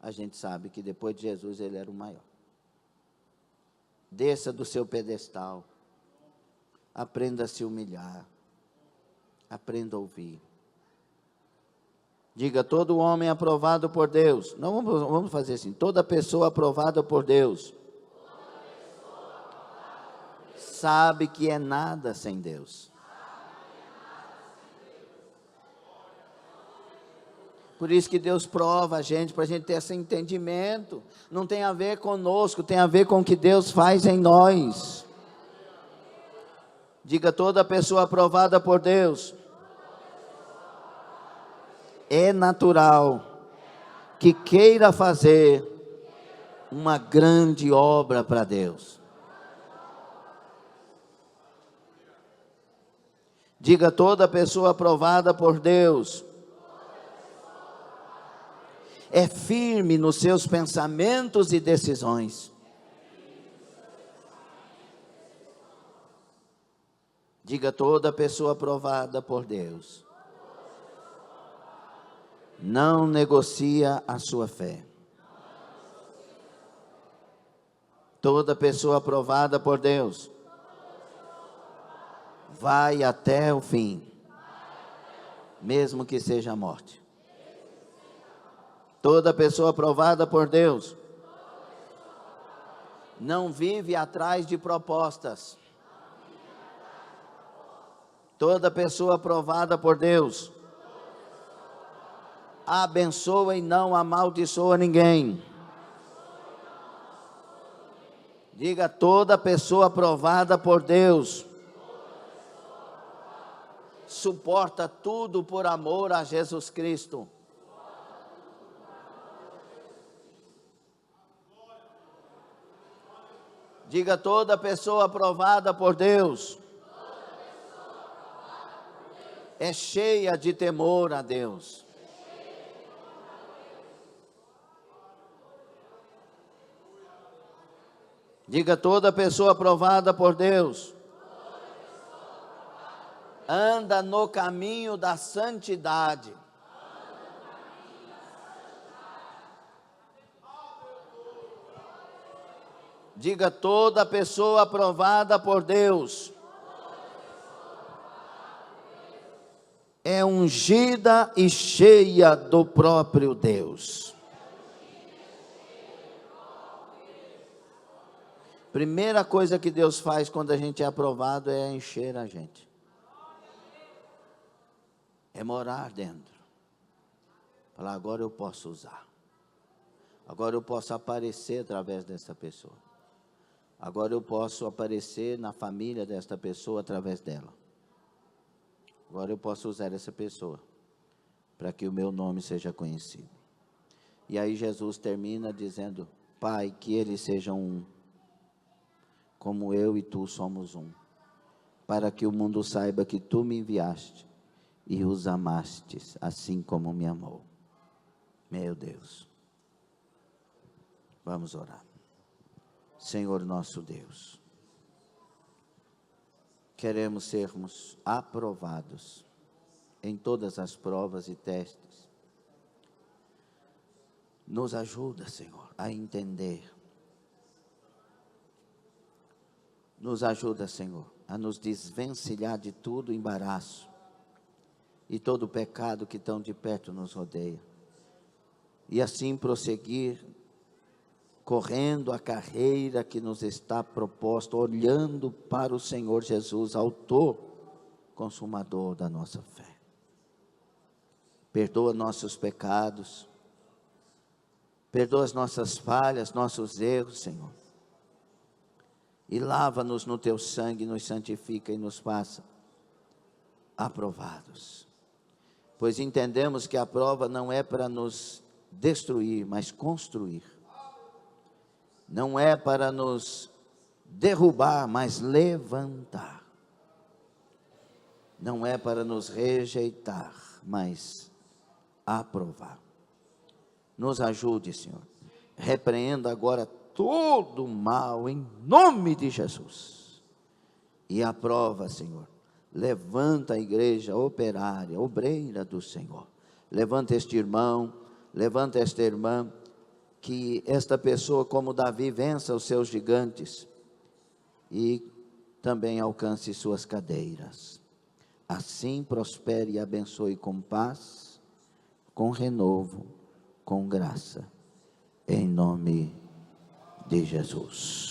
a gente sabe que depois de Jesus ele era o maior. Desça do seu pedestal. Aprenda a se humilhar. Aprenda a ouvir. Diga, todo homem aprovado por Deus. Não, vamos fazer assim. Toda pessoa aprovada por Deus sabe que é nada sem Deus. Por isso que Deus prova a gente, para a gente ter esse entendimento. Não tem a ver conosco, tem a ver com o que Deus faz em nós. Diga, toda pessoa aprovada por Deus é natural que queira fazer uma grande obra para Deus. Diga, toda pessoa aprovada por Deus é firme nos seus pensamentos e decisões. Diga, toda pessoa aprovada por Deus não negocia a sua fé. Toda pessoa aprovada por Deus vai até o fim, mesmo que seja a morte. Toda pessoa aprovada por Deus não vive atrás de propostas. Toda pessoa aprovada por Deus abençoa e não amaldiçoa ninguém. Diga: toda pessoa aprovada por Deus suporta tudo por amor a Jesus Cristo. Diga: toda pessoa aprovada por Deus é cheia de temor a Deus. Diga: toda pessoa aprovada por Deus anda no caminho da santidade. Diga: toda pessoa aprovada por Deus é ungida e cheia do próprio Deus. Primeira coisa que Deus faz quando a gente é aprovado é encher a gente. É morar dentro. Falar: agora eu posso usar. Agora eu posso aparecer através dessa pessoa. Agora eu posso aparecer na família desta pessoa através dela. Agora eu posso usar essa pessoa para que o meu nome seja conhecido. E aí Jesus termina dizendo: Pai, que eles sejam um, como eu e tu somos um, para que o mundo saiba que tu me enviaste e os amastes, assim como me amou. Meu Deus. Vamos orar. Senhor nosso Deus, queremos sermos aprovados em todas as provas e testes. Nos ajuda, Senhor, a entender. Nos ajuda, Senhor, a nos desvencilhar de todo o embaraço e todo o pecado que tão de perto nos rodeia. E assim prosseguir, correndo a carreira que nos está proposta, olhando para o Senhor Jesus, autor, consumador da nossa fé. Perdoa nossos pecados, perdoa as nossas falhas, nossos erros, Senhor. E lava-nos no teu sangue, nos santifica e nos faça aprovados. Pois entendemos que a prova não é para nos destruir, mas construir. Não é para nos derrubar, mas levantar. Não é para nos rejeitar, mas aprovar. Nos ajude, Senhor. Repreenda agora todo o mal em nome de Jesus. E aprova, Senhor. Levanta a igreja operária, obreira do Senhor. Levanta este irmão, levanta esta irmã. Que esta pessoa, como Davi, vença os seus gigantes e também alcance suas cadeiras. Assim prospere e abençoe com paz, com renovo, com graça, em nome de Jesus.